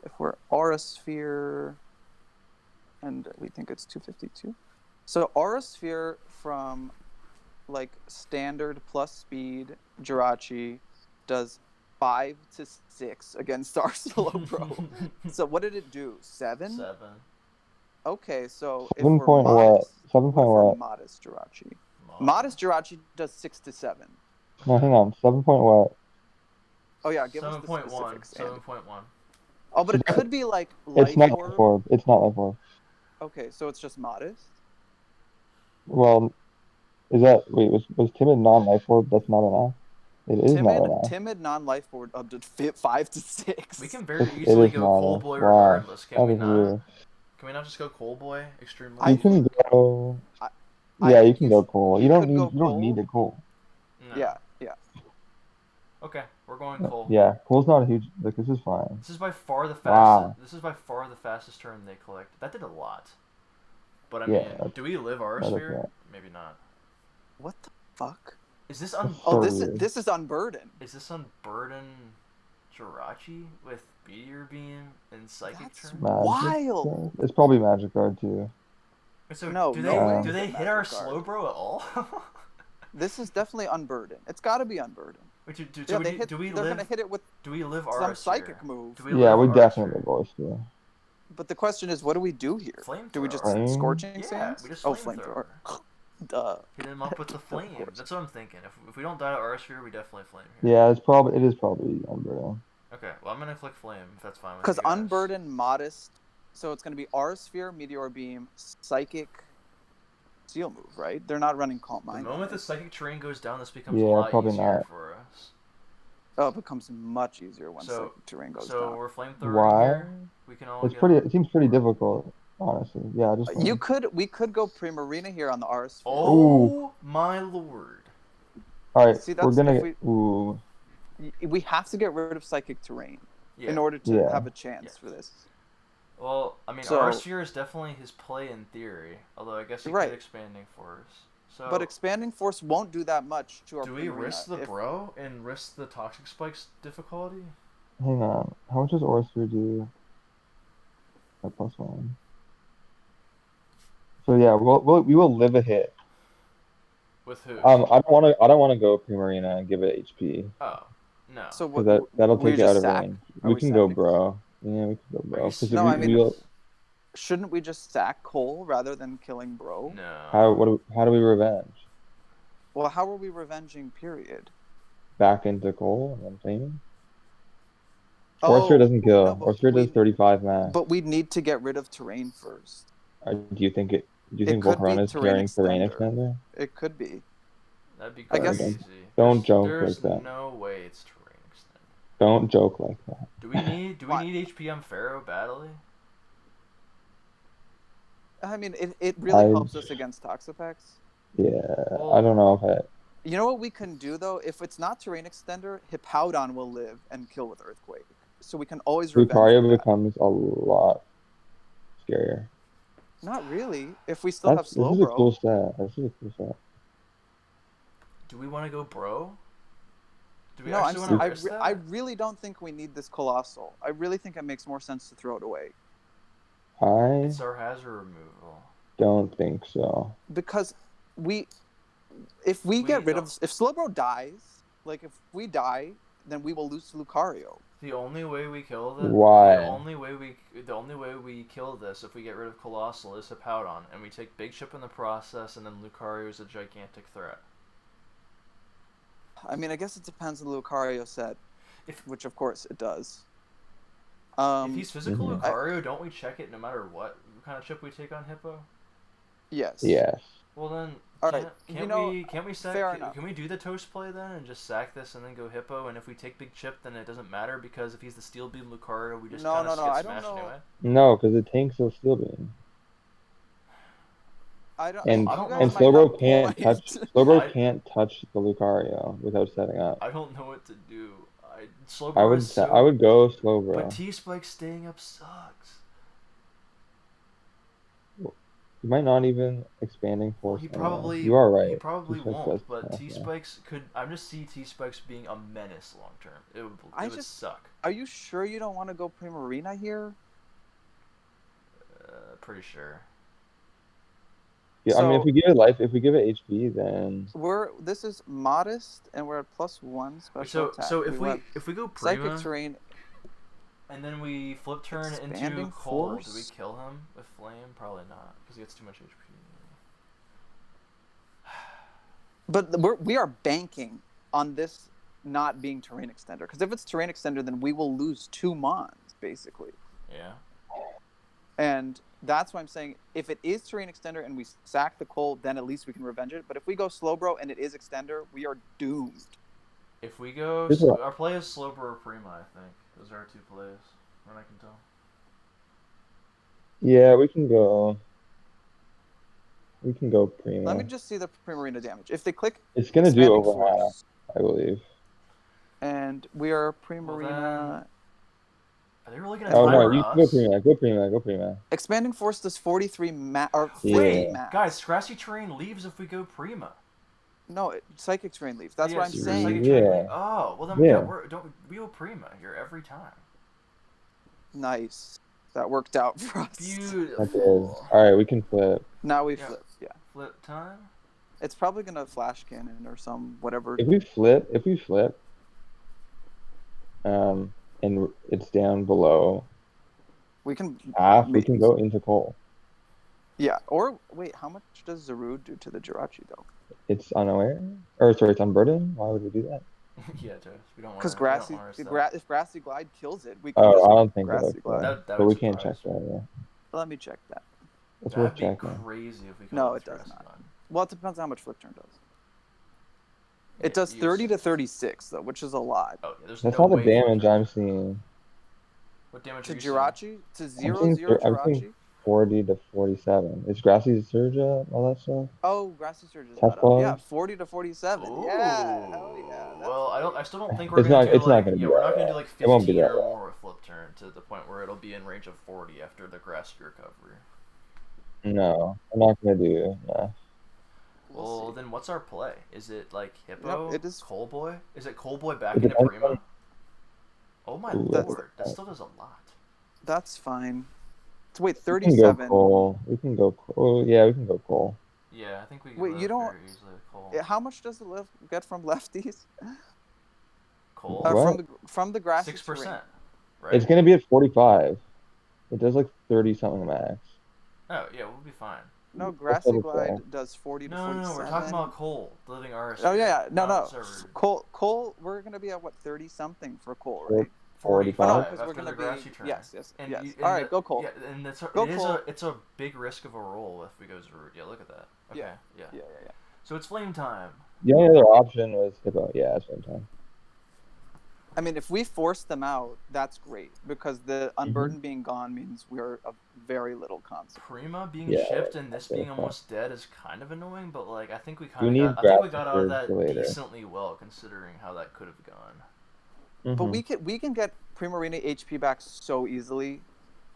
If we're Aura Sphere, and we think it's 252. So Aura Sphere from like standard plus speed Jirachi does 5 to 6 against our Slowbro. So what did it do? 7? 7. Okay, so 7 point what? 7 point what? Modest Jirachi. Modest Jirachi does 6 to 7. No, hang on. 7 point what? Oh yeah, give us the specifics. 7.1. Oh, but it could be like Life It's not Orb. Life Orb. It's not Life Orb. Okay, so it's just modest. Well, is that was timid non-Life Orb? That's not enough. It is not enough. Timid non-Life Orb up to 5 to 6. We can very easily go Coal Boy regardless. Can we not? Weird. Can we not just go Coal Boy? Extremely. You can go. You can go coal. You don't need a coal. No. Yeah. Okay, we're going coal. Yeah, coal's not a huge. Like, this is fine. This is by far the fastest. Wow. This is by far the fastest turn they collect. That did a lot. But I mean, do we live Aura Sphere? Maybe not. What the fuck? Is this this is Unburden. Is this Unburden Jirachi with Meteor Beam and Psychic turn? Wild. It's probably Magic Guard too. So do they hit our Slowbro at all? This is definitely Unburden. It's got to be Unburden. Wait, they're gonna hit it with some psychic move. We definitely live Aura Sphere. But the question is, what do we do here? Do we just Scorching Sands? We just flamethrower. Duh. Hit him up with the flame. That's what I'm thinking. If we don't die to Aura Sphere, we definitely flame here. Yeah, it is probably Unburden. Okay, well I'm gonna click flame if that's fine with you. Because Unburden modest, so it's gonna be Aura Sphere, Meteor Beam, Psychic, Seal move, right? They're not running Calm Mind. The moment the Psychic terrain goes down, this becomes a lot easier for us. Oh, it becomes much easier when Psychic terrain goes down. So we're flamethrower here. We can all. It seems pretty difficult, honestly. Yeah, we could go Primarina here on the Aura Sphere. Oh my lord! All right, we're gonna. We have to get rid of Psychic terrain in order to have a chance for this. Well, I mean, Aura Sphere is definitely his play in theory. Although I guess he could Expanding Force. So, but Expanding Force won't do that much to our Do we risk the bro and risk the Toxic Spikes difficulty? Hang on. How much does Aura Sphere do? At +1. So yeah, we will live a hit. With who? I don't want to go Primarina and give it HP Oh, no. So because what? that'll We take it out just of sack? range. Are We we can go sacking? bro. Yeah, we can go Are bro you because No, I mean, serious? shouldn't we just sack Cole rather than killing Bro? No. how do we revenge? Well, how are we revenging? Period. Back into Cole and then claiming? Orster Oh doesn't no, kill. but Orster does 35 max. we need to get rid of terrain first. Do you It think could be Volcarona is terrain carrying terrain extender. extender? It could be. That'd be I Sorry, guess. crazy. don't joke There's like that. no way it's terrain extender. Don't joke like that. Do we need What? HP on Pharaoh badly? I mean, it really helps us against Toxapex. Yeah, Well, I don't know if I. You know what we can do though? If it's not terrain extender, Hippowdon will live and kill with Earthquake. So we can always revenge Lucario that. becomes a lot scarier. Not really. If we still have This is a Slowbro. cool stat. This is a cool stat. do we want to go bro? Do we No, I'm actually saying want to risk that? I really don't think we need this Colossal. I really think it makes more sense to throw it away. It's our hazard removal. Don't think so. Because if we get rid of, if Slowbro dies, like if we die, then we will lose to Lucario. The only way we kill this. Why? The only way we kill this if we get rid of Colossal is Hippowdon, and we take Big Chip in the process, and then Lucario is a gigantic threat. I mean, I guess it depends on the Lucario set, which of course it does. If he's physical Lucario, don't we check it no matter what kind of chip we take on Hippo? Yes. Yes. Well then, can't we sack? Can we do the toast play then and just sack this and then go Hippo? And if we take Big Chip, then it doesn't matter because if he's the Steel Beam Lucario, we just kind of get smashed anyway. No, because it tanks those Steel Beam. I don't And know. Slowbro can't touch. Slowbro can't touch the Lucario without setting up. I don't know what to do. I would go Slowbro. But T-Spike staying up sucks. You might not even expanding force. You are right. He probably T-Spike won't. But T-Spikes could. I just see T-Spikes being a menace long term. It would suck. Are you sure you don't want to go Primarina here? Pretty sure. Yeah, so, I mean, if we give it HP, then this is modest, and we're at +1 special attack. So if we go Prima, Psychic Terrain, and then we flip turn into Cole, do we kill him with Flame? Probably not, because he gets too much HP. But we are banking on this not being Terrain Extender, because if it's Terrain Extender, then we will lose 2 Mons, basically. Yeah. And that's why I'm saying if it is Terrain Extender and we sack the Cole, then at least we can revenge it. But if we go Slowbro and it is Extender, we are doomed. If we go... our play is Slowbro or Prima, I think. Those are our 2 plays, when I can tell. Yeah, we can go... Prima. Let me just see the Primarina damage. If they click... It's going to do over half, I believe. And we are Primarina... Are they really going to timer us? Go Prima. Expanding Force does 43 max. Guys, Scrassy Terrain leaves if we go Prima. No, Psychic Terrain leaves. That's what I'm saying. Oh, well then we go Prima here every time. Nice. That worked out for us. Beautiful. Alright, we can flip. Now we flip, Flip time? It's probably going to Flash Cannon or some whatever. If we flip, and it's down below we can go into Cole. Yeah, or wait, how much does Zarude do to the Jirachi though? It's unaware, it's unburdened. Why would we do that? Yeah, Joe, we don't want. Because if Grassy Glide kills it, we can. I don't think Grassy Glide. But we can't check that. Yeah. Let me check that. It's worth checking. Crazy if we. No, it does not. Well, it depends on how much Flip Turn does. It does 30 to 36 though, which is a lot. Oh, yeah, that's all the damage I'm seeing. What damage to are you Jirachi? seeing? To 0/0 Jirachi? 40 to 47. Is Grassy Surge all that stuff? Oh, Grassy Surge is not up. Yeah, 40 to 47. Ooh. Yeah, hell yeah. Well, I still don't think we're gonna do like we're not gonna do like 15 or more with Flip Turn to the point where it'll be in range of 40 after the Grassy recovery. No, I'm not gonna do that. Well, then what's our play? Is it like Hippo? Yep, it is Coal Boy? Is it Coal Boy back into Prima? Oh my lord, that still does a lot. That's fine. Wait, 37. We can go Cole. Oh, yeah, we can go Cole. Yeah, I think we Wait, live you don't. very easily with Cole. How much does it get from lefties? Cole? What? From the grassy 6%, terrain. right? It's gonna be at 45. It does like 30 something max. Oh, yeah, we'll be fine. No, Let's grassy double check. glide does 40 to No, we're talking 47. about Cole, the living RS. Oh yeah, no, not no. server. Cole, we're gonna be at what 30 something for Cole, right? 45? Oh no, 45 because we're after gonna the be grassy turn. yes. And Yes. you, All and right, go Cole. Yeah, and Go it is Cole. it's a big risk of a roll if we go Zerud. Yeah, look at that. Okay, yeah. Yeah. So it's flame time. The only other option was Hippo. Yeah, same time. I mean, if we force them out, that's great because the Mm-hmm. unburden being gone means we're of very little consequence. Prima being Yeah, shipped and this being fine. almost dead is kind of annoying, but like I think we We kind need of got I think we grass got out of for that later. decently well considering how that could have gone. But Mhm. we can get Primarina HP back so easily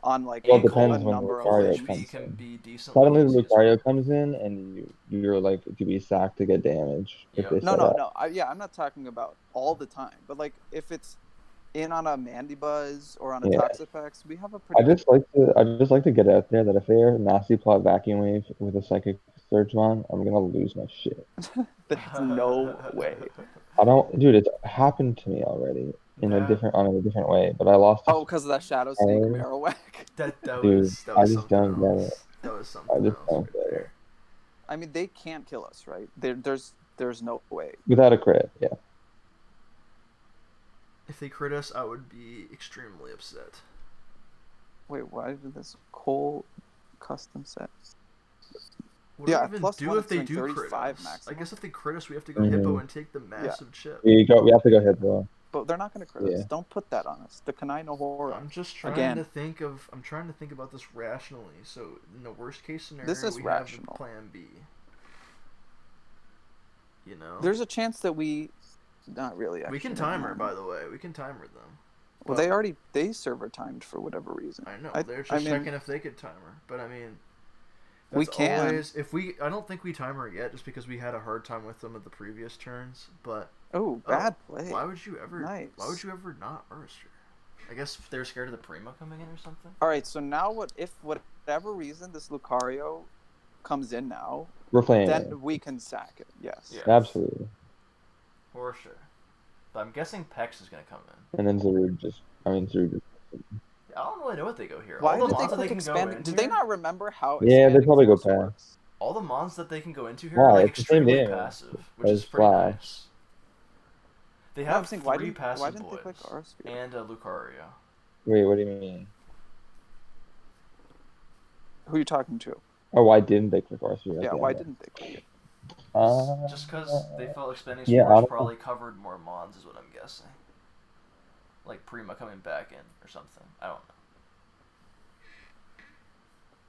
on like Well, it And depends a when number of Lucario things. comes HP can in. be decently Suddenly easy as well. Lucario comes in and you're like, do we sack to get damage if Yep. they No, set up? no. I'm not talking about all the time, but like if it's in on a Mandibuzz or on a Yeah. Toxapex, we have a pretty. I just like to get out there that if they're nasty plot vacuum wave with a psychic surge on, I'm gonna lose my shit. There's no way. I don't, dude. It's happened to me already in a different way, but I lost. Oh, because of that Shadow Sneak Power. Marowak. That Dude, was I just something don't get it. else. That was something I just else don't right get there. it. I mean, they can't kill us, right? There's no way. Without a crit, yeah. If they crit us, I would be extremely upset. Wait, why did this Cole custom set? What do Yeah, we even plus do one, if they it's do doing crit 35 us? maximum. I guess if they crit us, we have to go Hippo and take the massive chip. We have to go Hippo. But they're not going to crit us. Yeah. Don't put that on us. The Kanai no Horror. I'm just trying Again. to think about this rationally. So in the worst case scenario, This is we rational. have the plan B. You know? There's a chance that not really. Actually, We can never timer, mind. by the way. We can timer them. Well, they server timed for whatever reason. I know. They're just I mean, checking if they could timer, but I mean, we can. always I don't think we timer it yet, just because we had a hard time with them at the previous turns. But bad play. why would you ever? Nice. Why would you ever not Urster? I guess they're scared of the Prima coming in or something. All right. So now, if whatever reason this Lucario comes in now, We're playing then it. we can sack it. Yes. Yeah. Absolutely. For sure. But I'm guessing Pex is gonna come in. And then Zerud just. I don't really know what they go here. Why All the did they mons that click can expand? go in Did here, they not remember how? Yeah, they expanding probably go force past. works? all the mons that they can go into here Why? are like It's the same extremely damage passive, which is as pretty Flash. nice. They No, have I'm saying, three passive why didn't boys they click R-Sphere? and a Lucario. Wait, what do you mean? Who are you talking to? Oh, why didn't they click RC? Yeah, why didn't they click it? Just because they felt expanding yeah, spores probably covered more mons, is what I'm guessing. Like Prima coming back in or something. I don't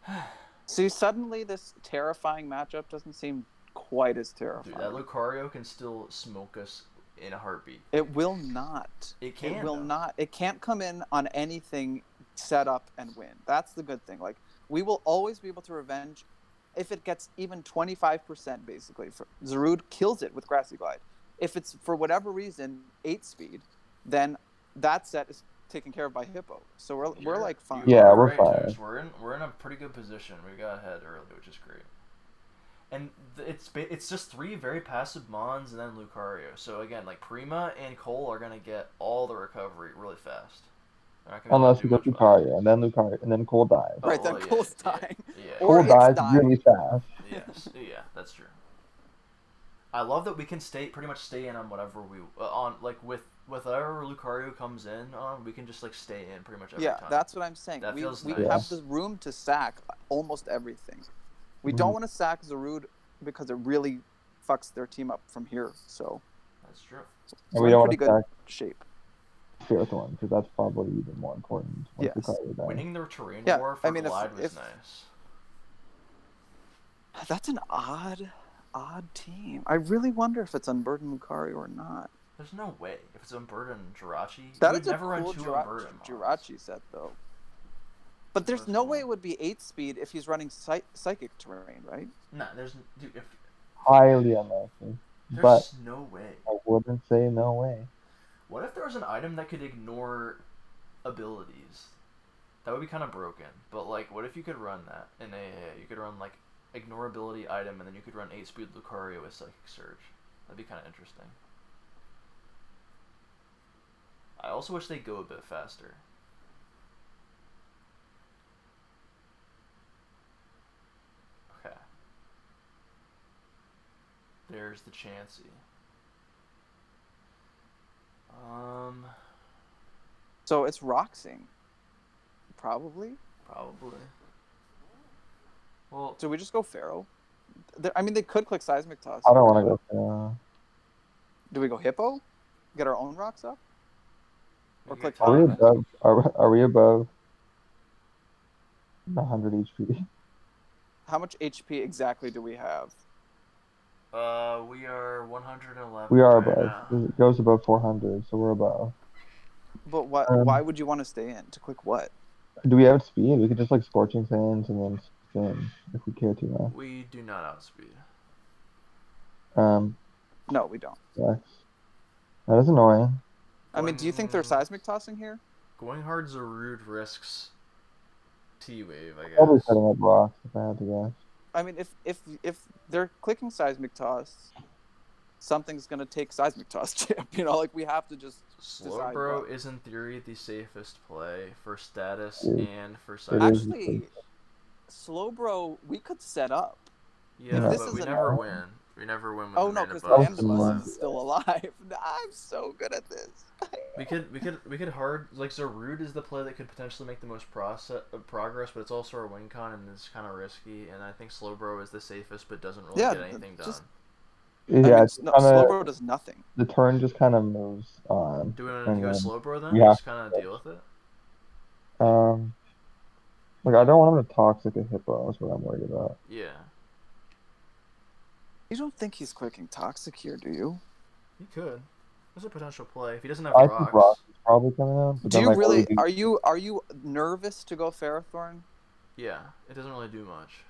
know. See, suddenly this terrifying matchup doesn't seem quite as terrifying. Dude, that Lucario can still smoke us in a heartbeat. It will not. It can. It will not. It can't come in on anything set up and win. That's the good thing. Like, we will always be able to revenge if it gets even 25%, basically. Zerud kills it with Grassy Glide. If it's, for whatever reason, 8 speed, then that set is taken care of by Hippo. So we're like fine. Yeah, we're right, fine. Toast. We're in a pretty good position. We got ahead early, which is great. And it's just 3 very passive mons and then Lucario. So again, like Prima and Cole are gonna get all the recovery really fast. Unless you go Lucario, and then Cole dies. Right, then Cole's dying. Yeah. Or Cole dies dying. really fast. Yes, yeah, that's true. I love that we can pretty much stay in on whatever we on like with whatever Lucario comes in on, we can just like stay in pretty much every time. Yeah, that's what I'm saying. That feels we nice. have the room to sack almost everything. We don't want to sack Zerud because it really fucks their team up from here. So that's true. And we don't want to good shape. FERROTHORN, because that's probably even more important. Yes. Winning the terrain Yeah, war for I mean, Glide was if nice. That's an odd team. I really wonder if it's Unburdened Lucario or not. There's no way. If it's Unburdened Jirachi, That we'd is a never run cool two Unburdened Jirachi set, though. But there's no way it would be 8 speed if he's running psychic terrain, right? Nah, there's dude. If highly unlikely. there's But no way. I wouldn't say no way. What if there was an item that could ignore abilities? That would be kind of broken. But like, what if you could run that in AA? You could run like ignorability item, and then you could run 8-speed Lucario with Psychic Surge. That'd be kind of interesting. I also wish they'd go a bit faster. Okay. There's the Chansey. So it's Roxing. Probably. Probably. Well, Do we just go Pharaoh? I mean, they could click Seismic Toss. I don't want to go. Do we go Hippo? Get our own rocks up? Or click Are we Typhus? above? Are we above 100 HP? How much HP exactly do we have? We are 111. We are right above. now. It goes above 400, so we're above. But why would you want to stay in? To click what? Do we have speed? We could just like Scorching Sands and then spin if we care too much. We do not outspeed. No, we don't. Sucks. That is annoying. I mean, do you think they're seismic tossing here? Going hard Zarude risks T-Wave, I guess. Probably setting up rocks if I had to guess. I mean, if they're clicking seismic toss, something's gonna take seismic toss chip. You know, like we have to just decide Slowbro what. is in theory the safest play for status It- and for it side. is. Actually, Slowbro, we could set up. Yeah, this but is we an- never win. We never win with Oh the no, mana because the buff. Amulet is still alive. I'm so good at this. We could hard like Zarude is the play that could potentially make the most progress, but it's also our win con and it's kind of risky. And I think Slowbro is the safest, but doesn't really Yeah, get anything done. just- Yeah, I mean, it's no, kinda, Slowbro does nothing. the turn just kind of moves on. Do we want to and go then Slowbro then? we have Just kind of deal with it. Like I don't want him to toxic a Hippo. That's what I'm worried about. Yeah, You don't think he's clicking toxic here, do you? he could. There's a potential play if he doesn't have I rocks. think Rock is probably coming out. But Do then, you like, what really? do we do? Are you nervous to go Ferrothorn? Yeah, it doesn't really do much.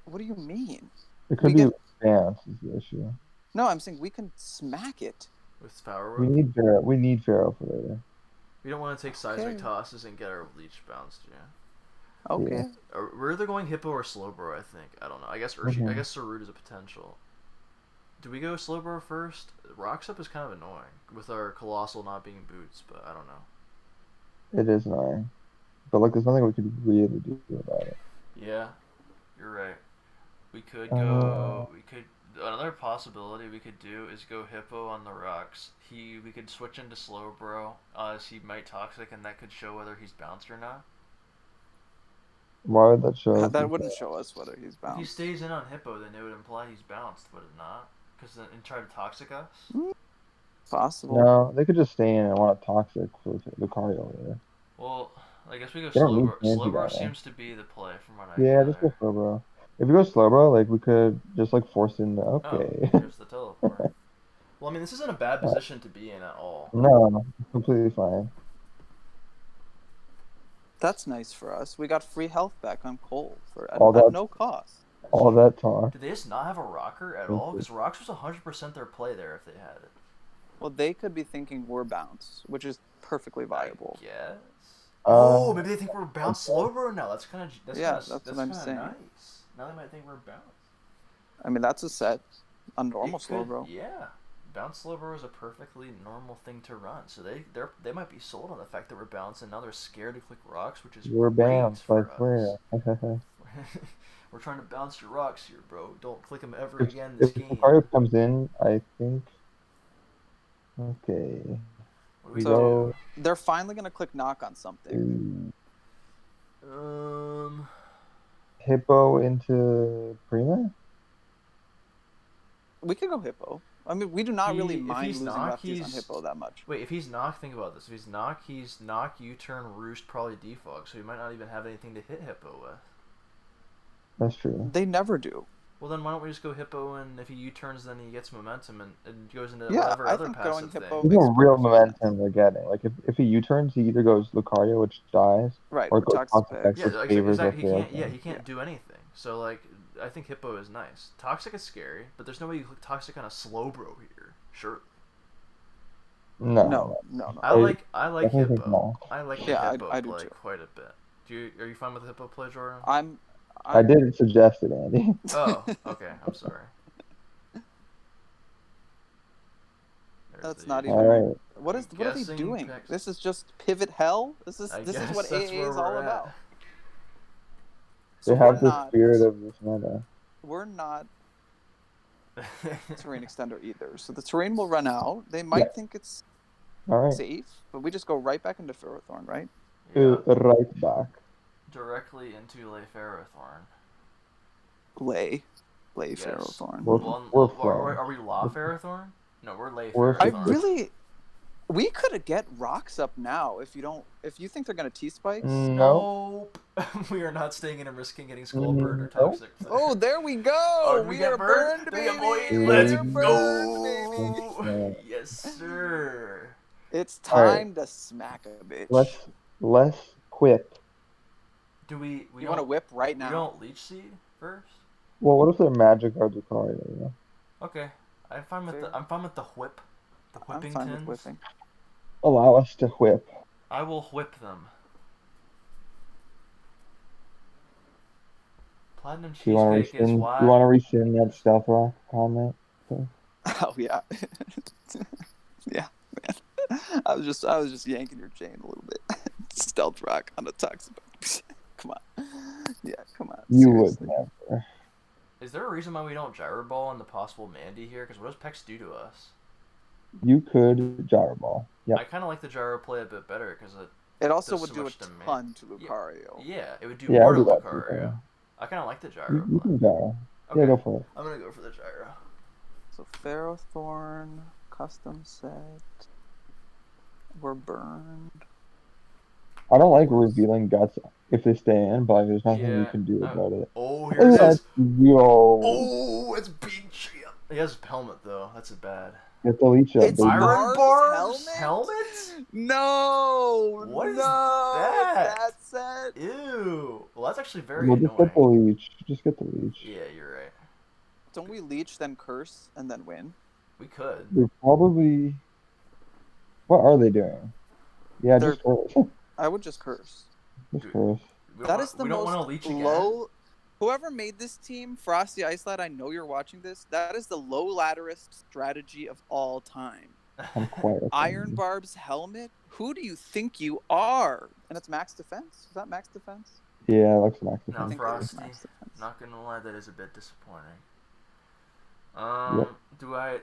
What do you mean? It could we be get- Vance is the issue. No, I'm saying we can smack it. With Power We Whip. need Pharaoh. We need Pharaoh for later. We don't want to take seismic Okay. tosses and get our leech bounced. Yeah. Okay. Or we're either going Hippo or Slowbro. I think. I don't know. I guess Mhm. I guess Zarude is a potential. Do we go Slowbro first? Rocks up is kind of annoying with our Colossal not being boots, but I don't know. It is annoying. But like, there's nothing we could really do about it. Yeah, you're right. We could go. We could. Another possibility we could do is go Hippo on the rocks. We could switch into Slowbro as he might toxic, and that could show whether he's bounced or not. Why would that show? That wouldn't show us whether he's If he bounced. stays in on Hippo, then it would imply he's bounced, would it not? Because then and try to toxic us. Possible. No, they could just stay in and want a toxic for Lucario later. Well, I guess we go They don't need Slowbro. fancy Slowbro guy. seems to be the play from what I Yeah, gather. just go Slowbro. If we go Slowbro, like we could just like force in the okay. Oh, here's the teleport. Well, I mean, this isn't a bad position to be in at all. No, completely fine. That's nice for us. We got free health back on Cole at All that- no cost. All that talk. Did they just not have a rocker at all? Because rocks was 100% their play there if they had it. Well, they could be thinking we're bounced, which is perfectly viable. Yes. Uh, Oh, maybe they think we're bounced Slowbro now. That's kind of That's what I'm saying. nice. Now they might think we're bounced. I mean, that's a set. A normal It could- Slowbro. Yeah. Bounce Slowbro is a perfectly normal thing to run. So they might be sold on the fact that we're bounced, and now they're scared to click rocks, which is We're great banned, for I swear. us. We're trying to bounce your rocks here, bro. Don't click them ever if again this if game. Lucario comes in, I think. Okay. What do We we go. They're finally gonna click knock on something. do? Hippo into Prima? We could go Hippo. I mean, we do not really If mind he's losing knock, lefties on he's- Hippo that much. Wait, if he's knock, think about this. If he's knock, U-turn, roost, probably defog, so he might not even have anything to hit Hippo with. That's true. They never do. Well, then why don't we just go Hippo, and if he U-turns, then he gets momentum and goes into Yeah, whatever I other think passive going thing. Hippo- There's makes no real perfect sense. momentum they're getting. Like if he U-turns, he either goes Lucario, which dies, Right. or Or goes Toxic Toxic Peg. X, Yeah, which like, favors exactly. He our can't. Yeah, fail. he can't do anything. So like, I think Hippo is nice. Toxic is scary, but there's no way you click Toxic on a Slowbro here. Sure. No. No. I like definitely think Hippo. no. I like the Yeah, Hippo I do play too. quite a bit. Are you fine with the Hippo play, Jordan? I didn't suggest it, Andy. Oh, okay. I'm sorry. There's That's the not idiot. even. All right. What I'm are they guessing doing? Pex- This is just pivot hell. This is I this is guess what that's AA where is we're all at. about. They So have the spirit of this meta. we're not terrain extender either. So the terrain will run out. They might think it's All right. safe, but we just go right back into Ferrothorn, right? Yeah, Right back. directly into Le FERROTHORN. Lay Yes. Ferrothorn. We're Are we La FERROTHORN? No, we're Le We're FERROTHORn. We could get rocks up now if you think they're gonna T-spikes. No. Nope. We are not staying in and risking getting skull burned or Nope. toxic. Oh, there we go. Oh, did we get are burned? burned, Did we get baby. boy? Let's We're burned, baby. go. Yes, sir. It's All right. time to smack a bitch. Let's whip. Do we You want to whip right now? We don't leech seed first? Well, what if they're magic cards with Lucario? You know? Okay. I'm fine with the whip. The whipping I'm fine tins. with whipping. Allow us to whip. I will whip them. Platinum Do you want cheesecake is why. to rescind that stealth rock comment? Oh yeah. Yeah, man. I was just yanking your chain a little bit. Stealth rock on a toxic. Come on. Yeah, come on. You seriously. would never. Is there a reason why we don't gyro ball on the possible Mandy here? Because what does Pex do to us? You could gyro ball. Yeah. I kind of like the gyro play a bit better because It also does would so do a much to ton to Lucario. Yeah, it would do Yeah, more I'll to do that too, Lucario. yeah. I kind of like the gyro You play. can gyro. Okay. Yeah, go for it. I'm gonna go for the gyro. So Ferrothorn, custom set. We're burned. I don't like revealing guts if they stay in, but there's nothing you Yeah, can do about it. Oh, here it is. Let's go. Oh, it's big chip. He has a helmet though. That's bad. Get the leech up, It's baby. Iron Barb's Barb's helmet? No. What is that? that? It's that set. Ew. Well, that's actually very We'll annoying. just get the leech. Just get the leech. Yeah, you're right. Don't we leech then curse and then win? We could. They're probably. What are they doing? Yeah, They're- just curse. I would just curse. Just curse. That is the we don't want to most leech again. low. Whoever made this team, Frosty Ice Lad, I know you're watching this. That is the low ladderist strategy of all time. I'm quite Iron Barb's helmet. Who do you think you are? And it's max defense. Is that max defense? Yeah, it looks max No, I defense. think it is Frosty. max defense. Not gonna lie, that is a bit disappointing. Yep. Do I?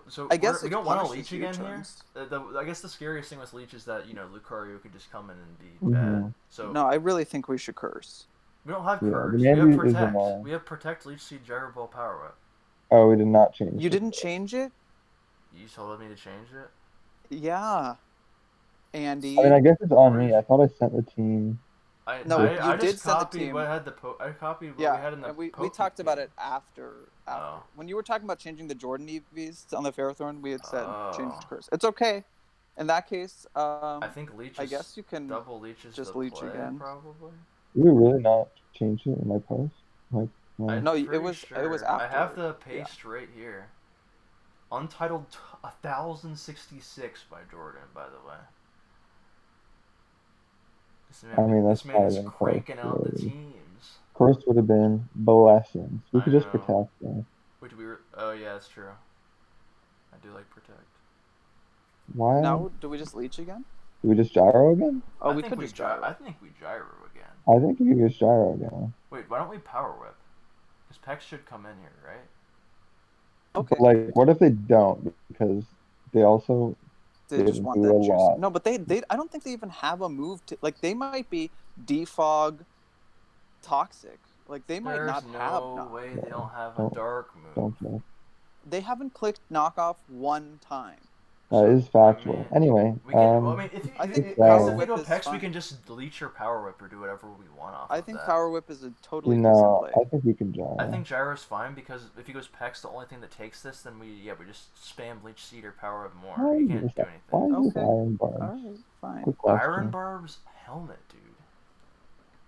So I guess we it don't want to punishes leech your again turns. here. I guess the scariest thing with leech is that Lucario could just come in and be Mhm. bad. So No, I really think we should curse. we don't have Yeah, curse. the We have Mandy is protect. annoying. We have protect, leech seed, gyro ball, power whip. Oh, we did not change. You it. didn't change it? You told me to change it. Yeah. Andy. I mean, I guess it's on me. I thought I sent the team. No, I you just did send the copied team. what had I copied what Yeah, we had in the and we Poke talked about team. it after. Oh. When you were talking about changing the Jordan EVs on the Ferrothorn, we had said change Oh. to curse. It's okay. In that case, I think leech. I guess you can double leech is just the leech play, again. probably. Did we really not change it in my post? Like, no. I'm No, it pretty was sure. after. I have the paste right here. Untitled 1066 by Jordan, by the way. That's this man is probably cranking out the close. teams. First would have been blessings. We could I just know. protect them. Which we were. Oh yeah, that's true. I do like protect. Why? Now, do we just leech again? Do we just gyro again? Oh, I we think could just gyro. I think we gyro again. I think we could just gyro again. Wait, why don't we power whip? Because Pex should come in here, right? Okay. But like, what if they don't? Because they also They just didn't want do that a juice. lot. No, but they I don't think they even have a move to like. They might be defog, toxic. Like they might There's not no have. Knock. way they don't have a Don't- dark move. Don't know. They haven't clicked knockoff one time. That is factual. I mean, Anyway, We can. Well, I mean, I think if Power we Whip go is Pex, we fine. can just leech your power whip or do whatever we want off. I of think that. Power Whip is a totally you decent know, play. I think we can gyro. I think gyro's fine because if he goes Pex, the only thing that takes this, then we just spam leech seed or power whip more. Why You is can't this- do anything. Why is this Okay. Iron Bar? All right, fine. Quick question. Iron Barb's helmet, dude.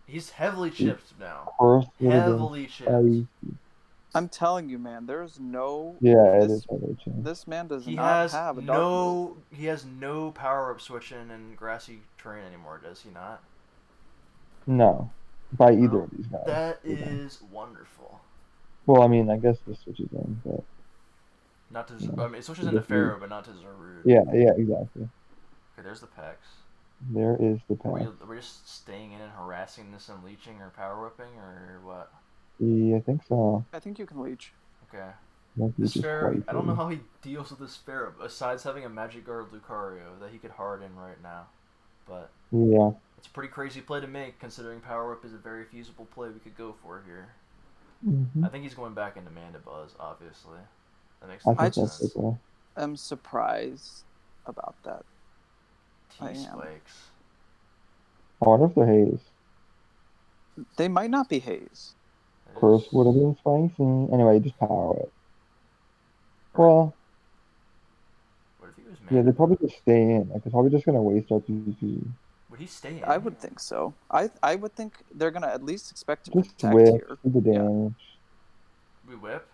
He's heavily chipped now. First would have been Heavily chipped. spicy. I'm telling you, man. There's no. Yeah, it This- is heavily changed. This man does He not has have a dark move. He has no power up switching in grassy terrain anymore, does he not? No. by either Well, of these guys. that Okay. is wonderful. Well, I mean, I guess this switches in, but Not to. you I know, mean, it switches we into just lose. Pharaoh, but not to Zarud. Yeah, yeah, exactly. Okay, there's the Pex. There is the Are we, path. are we just staying in and harassing this and leeching or power whipping or what? Yeah, I think so. I think you can leech. Okay. Might be This just Pharaoh, twice. I don't know how he deals with this Pharaoh, besides having a Magic Guard Lucario that he could harden right now. But Yeah. it's a pretty crazy play to make, considering Power Whip is a very feasible play we could go for here. Hmm. I think he's going back into Mandibuzz, obviously. That makes I the I think most that's sense. just okay. am surprised about that. I am. T-Spikes. I wonder if they're haze. They might not be haze. That Curse is- would have been spicy. Anyway, just power it. Or, Well, what if he goes yeah, they're probably Mandibuzz? just stay in. Like, they're probably just gonna waste our PP. Would he stay in I here? would think so. I would think they're gonna at least expect to Just protect whip, here. do the Yeah. damage. We whip?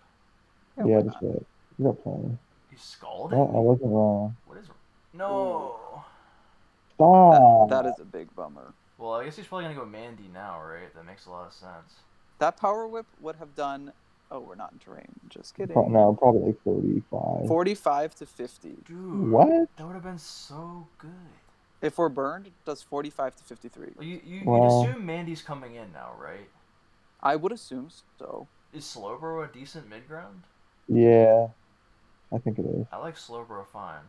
Yeah, Yeah, why just not? whip. You got plenty. He's Oh, scalding? I wasn't wrong. What is... No! Stop. That is a big bummer. Well, I guess he's probably gonna go Mandy now, right? That makes a lot of sense. That power whip would have done. Oh, we're not in terrain. Just kidding. No, probably like 35. 45 to 50. Dude, What? that would have been so good. If we're burned, it does 45 to 53. Well, you'd Well, assume Mandy's coming in now, right? I would assume so. Is Slowbro a decent mid ground? yeah, I think it is. I like Slowbro fine.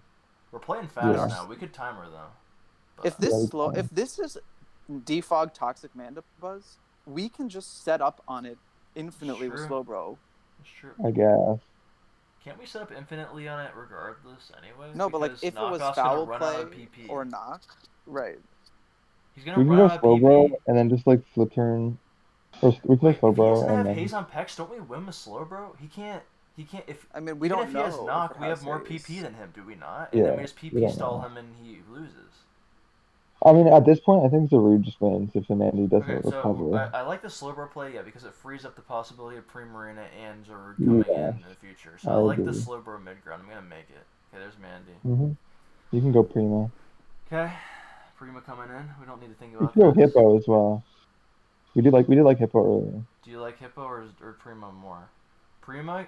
We're playing fast Yeah. now. We could timer though. But, If this Yeah, we slow, can. if this is defog toxic Mandibuzz, we can just set up on it infinitely with Sure. Slowbro. It's true. I guess. Can't we set up infinitely on it regardless anyway? No, but like Because if it was Knockoff's foul gonna run play out of PP. or knock, right? He's We gonna can run go out of Slowbro PP. and then just like flip turn. Or we can Wait, go if he Slowbro doesn't and have then. haze on Pex, don't we win with Slowbro? He can't. If I mean, we even don't if know. he has knock, if it we have has more haze. PP than him, do we not? And then Yeah, we just we PP don't stall know. him and he loses. I mean, at this point, I think Zarude just wins if the Mandy doesn't Okay, so recover. I like the Slowbro play, yeah, because it frees up the possibility of Primarina and Zarud coming Yeah, in the future. So I I like the agree. Slowbro mid ground. I'm gonna make it. Okay, there's Mandy. Hmm. You can go Prima. Okay, Prima coming in. We don't need to think We about can go this. Hippo as well. We did like Hippo earlier. Do you like Hippo or Prima more? Prima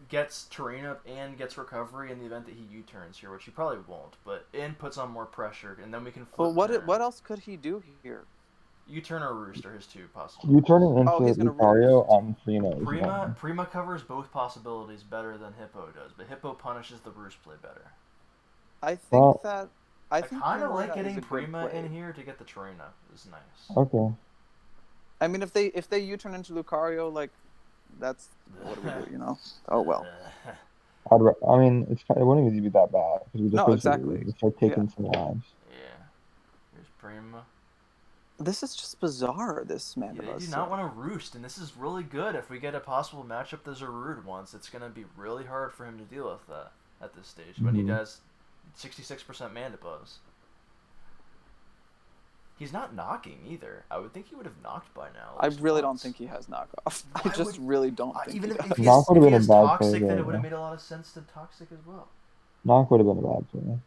gets terrain up and gets recovery in the event that he U-turns here, which he probably won't, but and puts on more pressure, and then we can flip. Well, turn. what else could he do here? U-turn or Roost are his two possible. You turning into Oh, he's gonna Lucario roost. on Prima is Prima one. Prima covers both possibilities better than Hippo does, but Hippo punishes the Roost play better. I think Well, that I think kind of Primarina like is getting a good Prima play. in here to get the terrain up. Is nice. Okay. I mean, if they U-turn into Lucario, like that's what do we do? You know? Oh well. I mean, it wouldn't even be that bad because we just No, go exactly. Zarude and start taking some lives. Yeah. Here's Prima. This is just bizarre. This Yeah, they Mandibuzz. do not want to Roost, and this is really good. If we get a possible matchup to Zarude once, it's going to be really hard for him to deal with that at this stage. When he does 66% Mandibuzz. He's not knocking either. I would think he would have knocked by now. I really don't once. think he has knockoff. Why I just really don't think even he if does. he Knock has, would've if he been a has bad Toxic, play then there, it would have yeah. made a lot of sense to Toxic as well. Knock would have been a bad play.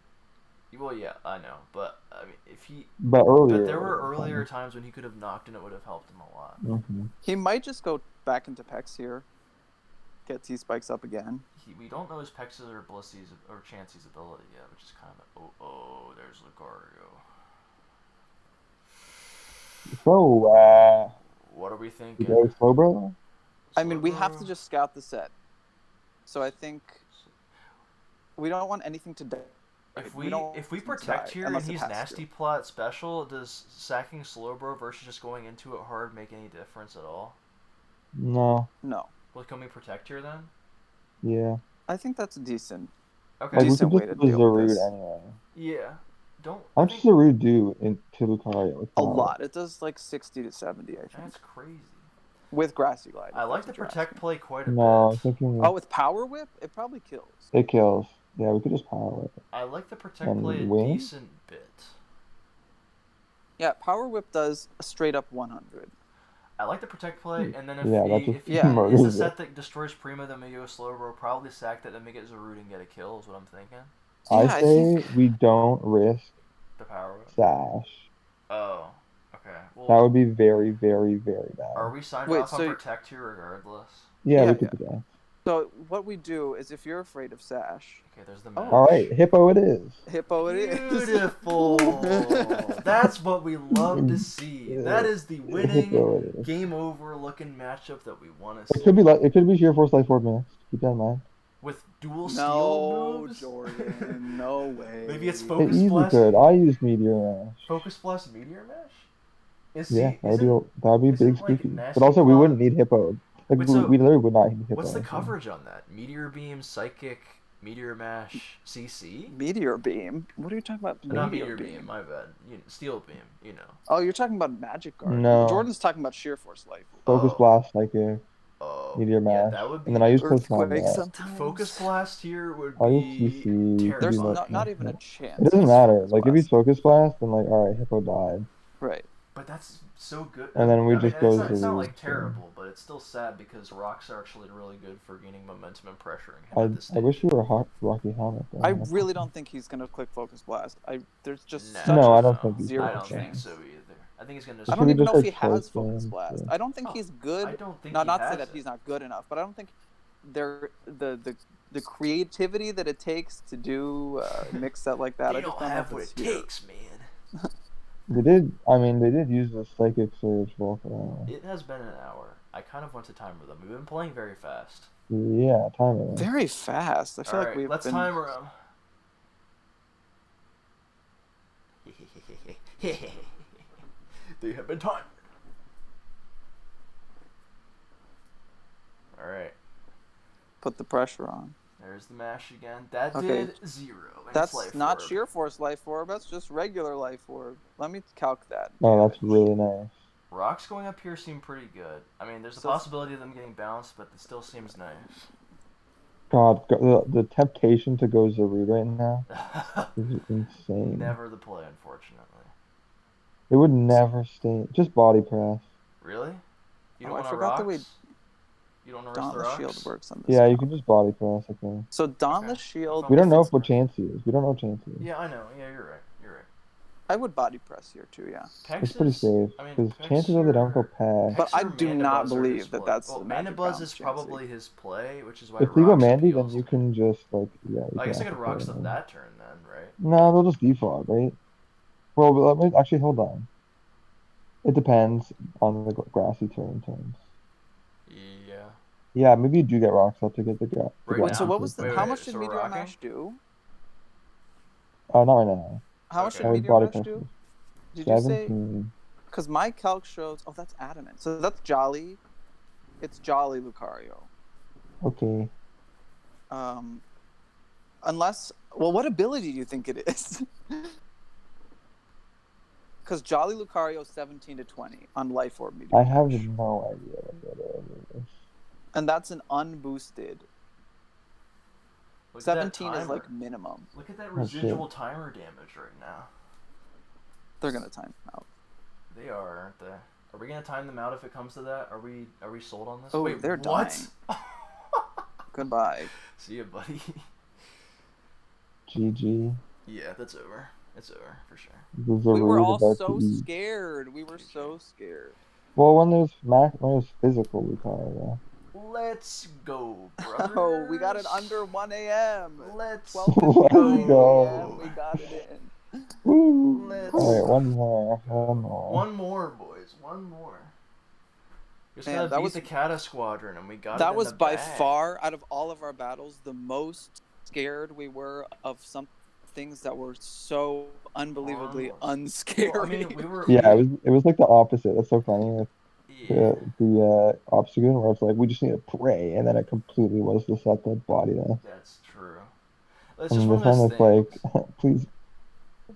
Well, yeah, I know, but I mean, if he, But earlier. but there were earlier times when he could have knocked and it would have helped him a lot. Mm-hmm. He might just go back into Pex here. Get T-Spikes up again. We don't know his Pex's or Blissy's or Chansey's ability yet, which is kind of there's Lucario. So, What are we we thinking? go Slowbro? I mean, we have to Slowbro? just scout the set. So I think we don't want anything to die. If We we don't if we want to protect die here and unless it he's has nasty to. plot special, does sacking Slowbro versus just going into it hard make any difference at all? No. No. Well, can we protect here then? Yeah. I think that's decent. Okay. Like, we Decent could way just to do deal with Zarude this. anyway. Yeah. Don't. How I much does think Zarude do to Lucario? With A power? lot. It does like 60 to 70, I think. that's crazy. With Grassy Glide. I if like that's the what you're protect asking. play quite a No, I'm bit. thinking Oh, with Power Whip? It probably kills. it kills. Yeah, we could just power it. I like the protect And play a win? decent bit. Yeah, Power Whip does a straight up 100. I like the protect play, and then if Yeah, that he, just if he Yeah. is a murders it. set that destroys Prima, then we go Slowbro, probably sack that, then we get Zarude and get a kill, is what I'm thinking. I Yeah, I say think we don't risk The power whip. Sash. Oh, okay. Well, That would be very, very, very are bad. we signed Wait, off on so Protect here regardless? Yeah, yeah, we could yeah. do that. So what we do is if you're afraid of Sash, Okay, there's the oh, All right, Hippo it is. Hippo it is. Beautiful. That's what we love to see. That is the winning Hippo it is. game over looking matchup that we want to It see. could be Sheer Force Life Orb mixed. Keep that in mind. With dual steel No, moves? Jordan, no way. Maybe it's It Focus easily Blast. could. I used Meteor Mash. Focus Blast Meteor Mash? Yeah, that would be big isn't, like, spooky. Nasty But also, we Claw- wouldn't need Hippo. Like Wait, we so literally would not need Hippo. What's the anything. coverage on that? Meteor Beam, Psychic, Meteor Mash, CC? Meteor Beam? What are you talking about? Not Meteor Beam, my bad. Steel Beam, you know. Oh, you're talking about Magic Guard. No. Jordan's talking about Sheer Force Life. Focus Blast, Psychic, Meteor Yeah, Mash, that would be. and then I use Pokemon Earthquake Blast. sometimes. Focus Blast here would I'll use be CC. There's terrifying. not even a chance. It doesn't it's matter. Focus Like if he's Blast. Focus Blast, then like all right, Hippo died. Right. But that's so good. And then we just go It's not to- like terrible, but it's still sad because rocks are actually really good for gaining momentum and pressuring him at this I stage. wish you were Rocky Helmet. Though. I really don't think he's gonna click Focus Blast. There's just No, such No, a I don't think he's zero I don't think chance. so either. I think he's gonna. I Should don't we even just know if he like has choice Focus them? Blast. Yeah. I don't think he's good. I don't think No, he not has say that it. he's not good enough, but I don't think the creativity that it takes to do a mix set like that. They I just don't don't know have if what it's it here. takes, man. They did use the Psychic Surge Volcano. It has been an hour. I kind of want to timer them. We've been playing very fast. Yeah, timing. Very fast. I feel like we've let's been. timer them. They have been timed. All right. Put the pressure on. There's the mash again. That Okay. did 0. in That's Life not Orb. Sheer Force Life Orb. That's just regular Life Orb. Let me calc that. Oh, that's damage. really nice. Rocks going up here seem pretty good. I mean, there's a So- possibility of them getting bounced, but it still seems nice. God, the temptation to go Zarude right now is insane. Never the play, unfortunately. It would never stay. Just body press. Really? You don't I want to forgot rocks? the way You don't want to risk the Dauntless rocks? Shield works on this. Yeah, you count. can just body press. I think. So Dauntless Okay. Shield. We don't if know it's- what chance he is. We don't know chance he is. Yeah, I know. Yeah, you're right. You're right. I would body press here too. Yeah. It's pretty safe because chances are they don't go past. But I Pex or do Mana not Buzz are believe his that play. that's Well, a Mana magic Buzz bounce is chance. probably his play, which is why If we go Rocks Mandy, appeals then you to me. can just like yeah. I guess I could rock stuff that turn then, right? No, they'll just defog, right? Well, let me actually hold on. It depends on the grassy turns. Yeah. Yeah, maybe you do get rocks up to get the Right What, now. so what was the? Wait, how wait, much did so we're Meteor rocking? Mash do? Oh, not right now. How much Okay. did I would Meteor body Mash press do? this. Did you say? 17. Because my calc shows. Oh, that's adamant. So that's Jolly. It's Jolly Lucario. Okay. Unless, well, what ability do you think it is? Because Jolly Lucario is 17 to 20 on Life Orb Meteor I have Mash. no idea what that is. And that's an unboosted. Look at that 17 is timer. like minimum. Look at that Oh, shit. residual timer damage right now. They're gonna time out. They are, aren't they? Are we gonna time them out if it comes to that? Are we sold on this? Oh, Wait, they're what? Goodbye. See ya, buddy. GG. Yeah, that's over. It's over for sure. The We were Zarude all about so to eat. scared. We were so scared. Well, when there's physical Lucario. Let's go, brother. Oh, we got it under 1 a.m. Let's 12:59 go. a.m. We got it in. Woo! Let's Alright, one more. One more. One more, boys. One more. Just Man, gotta that beat was- the Kata Squadron, and we got it That in was the by bag. far, out of all of our battles, the most scared we were of some things that were so unbelievably Harmless. unscary. Well, I mean, we were. Yeah, it was like the opposite. That's so funny with Yeah. the Obstagoon, where it's like we just need to pray, and then it completely was the set that body there. That's true. It's And just this one of time those it's things. like, please,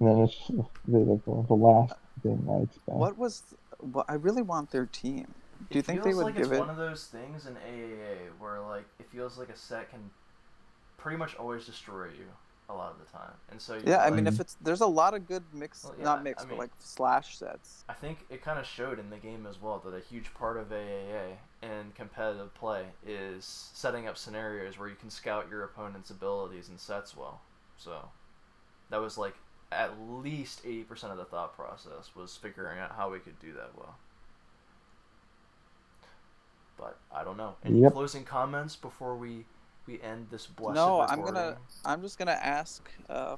and then it's just the last thing I expect. What was? Well, I really want their team. Do you think they feels would like give it's it? one of those things in AAA where like it feels like a set can pretty much always destroy you a lot of the time, and so Yeah, I like, mean, if it's there's a lot of good mix, Well, yeah, not mix, I but mean- like slash sets. I think it kind of showed in the game as well that a huge part of AAA and competitive play is setting up scenarios where you can scout your opponent's abilities and sets well. So that was like at least 80% of the thought process was figuring out how we could do that well. But I don't know. Any Yep. closing comments before we end this blessed No, recording? I'm just gonna ask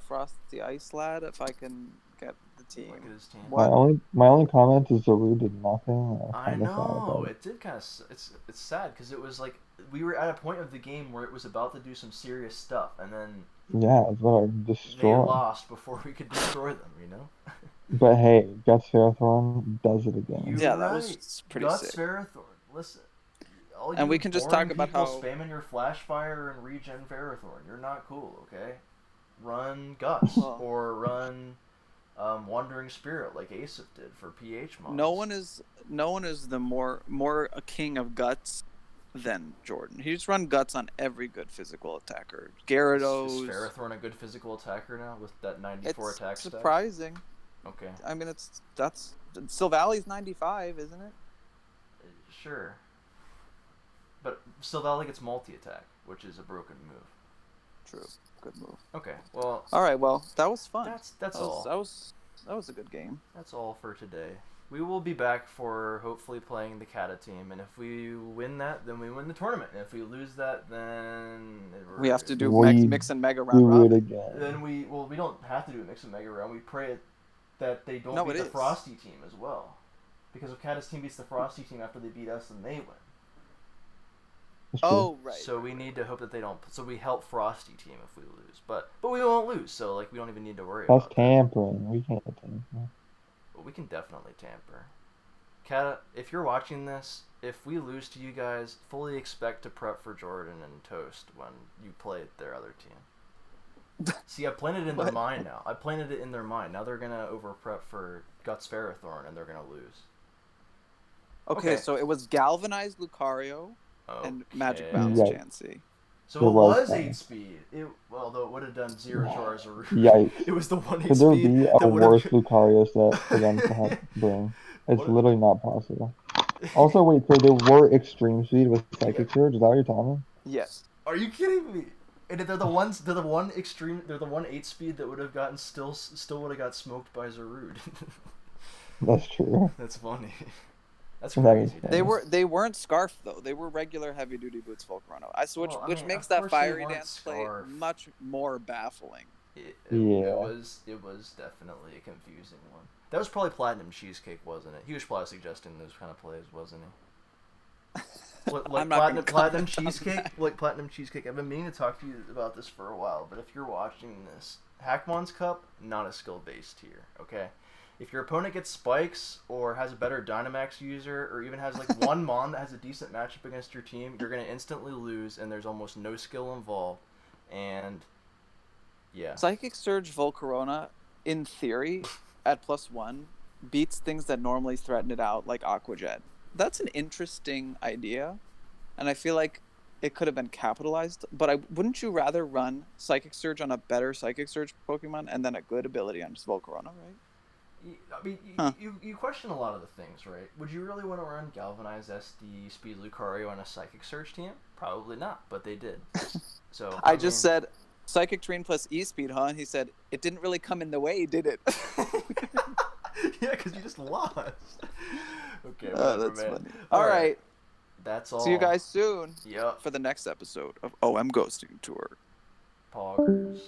Frosty Ice Lad if I can get the team. Look at his team. What? My only comment is Zaru did nothing. I Kinda sad know about it did kind of. It's sad because it was like we were at a point of the game where it was about to do some serious stuff, and then Yeah, it's what I they destroy. lost before we could destroy them. You know. But hey, Guts FERROTHORN does it again. You're Yeah, right. that was pretty Guts sick. FERROTHORN. Listen. All And you we can just boring talk about people how spamming your flash fire and regen FERROTHORN. You're not cool, okay? Run Guts Well. or run Wandering Spirit like Asif did for PH mods. No one is the more a king of guts than Jordan. He just run guts on every good physical attacker. Gyarados. Is FERROTHORN a good physical attacker now with that 94 It's attack stat? surprising. Okay, I mean, that's Silvalley's 95, isn't it? sure. But still, Valley gets multi-attack, which is a broken move. True. Good move. Okay, well, All right. Well, that was fun. that's all. That was a good game. That's all for today. We will be back for hopefully playing the Kata team, and if we win that, then we win the tournament. And if we lose that, then We have to do We mix and mega round Do it robin. again. Then we don't have to do a mix and mega round. We pray that they don't No, beat it the is. Frosty team as well, because if Kata's team beats the Frosty team after they beat us, then they win. That's true. Oh right. So we need to hope that they don't. So we help Frosty team if we lose, but we won't lose. So like we don't even need to worry That's about that. tampering. We can't tamper. But we can definitely tamper. Kata, if you're watching this, if we lose to you guys, fully expect to prep for Jordan and Toast when you play their other team. See, I planted it in their What? mind now. I planted it in their mind. Now they're gonna over prep for Guts FERROTHORN and they're gonna lose. Okay, so it was galvanized Lucario and Magic Bounce Right. Chansey. So There it was was that. 8 speed. Although it would have done 0 jars or Yikes. It was the 1 8 Could there speed. be that a would've- worse Lucario set for them to have bring? It's What- literally not possible. Also, wait, so there were extreme speed with Psychic Surge? Is that what you're telling me? Yes. Are you kidding me? And they're the ones. They're the one extreme. They're the 1 8 speed that would have gotten still would have got smoked by Zarude. That's true. That's funny. That's That is crazy. funny. They weren't Scarf though. They were regular heavy duty boots Volcarona. Well, I Which mean, makes of that course they fiery weren't dance play Scarf. much more baffling. It Yeah. was definitely a confusing one. That was probably Platinum Cheesecake, wasn't it? He was probably suggesting those kind of plays, wasn't he? Like I'm not gonna Platinum comment on Cheesecake, that. like Platinum Cheesecake. I've been meaning to talk to you about this for a while, but if you're watching this, Hackmon's Cup, not a skill-based tier, okay? If your opponent gets spikes or has a better Dynamax user or even has like one Mon that has a decent matchup against your team, you're going to instantly lose and there's almost no skill involved. And yeah. Psychic Surge Volcarona, in theory, at +1, beats things that normally threaten it out, like Aqua Jet. That's an interesting idea, and I feel like it could have been capitalized. But wouldn't you rather run Psychic Surge on a better Psychic Surge Pokemon and then a good ability on just Volcarona, right? I mean, Huh. you question a lot of the things, right? Would you really want to run Galvanized SD Speed Lucario on a Psychic Surge team? Probably not, but they did. So I just said Psychic Terrain plus E-Speed, huh? And he said, it didn't really come in the way, did it? yeah, because you just lost. Okay, Oh, whatever, that's man. funny. All right. That's all. See you guys soon Yep. for the next episode of OM Ghosting Tour. Poggers.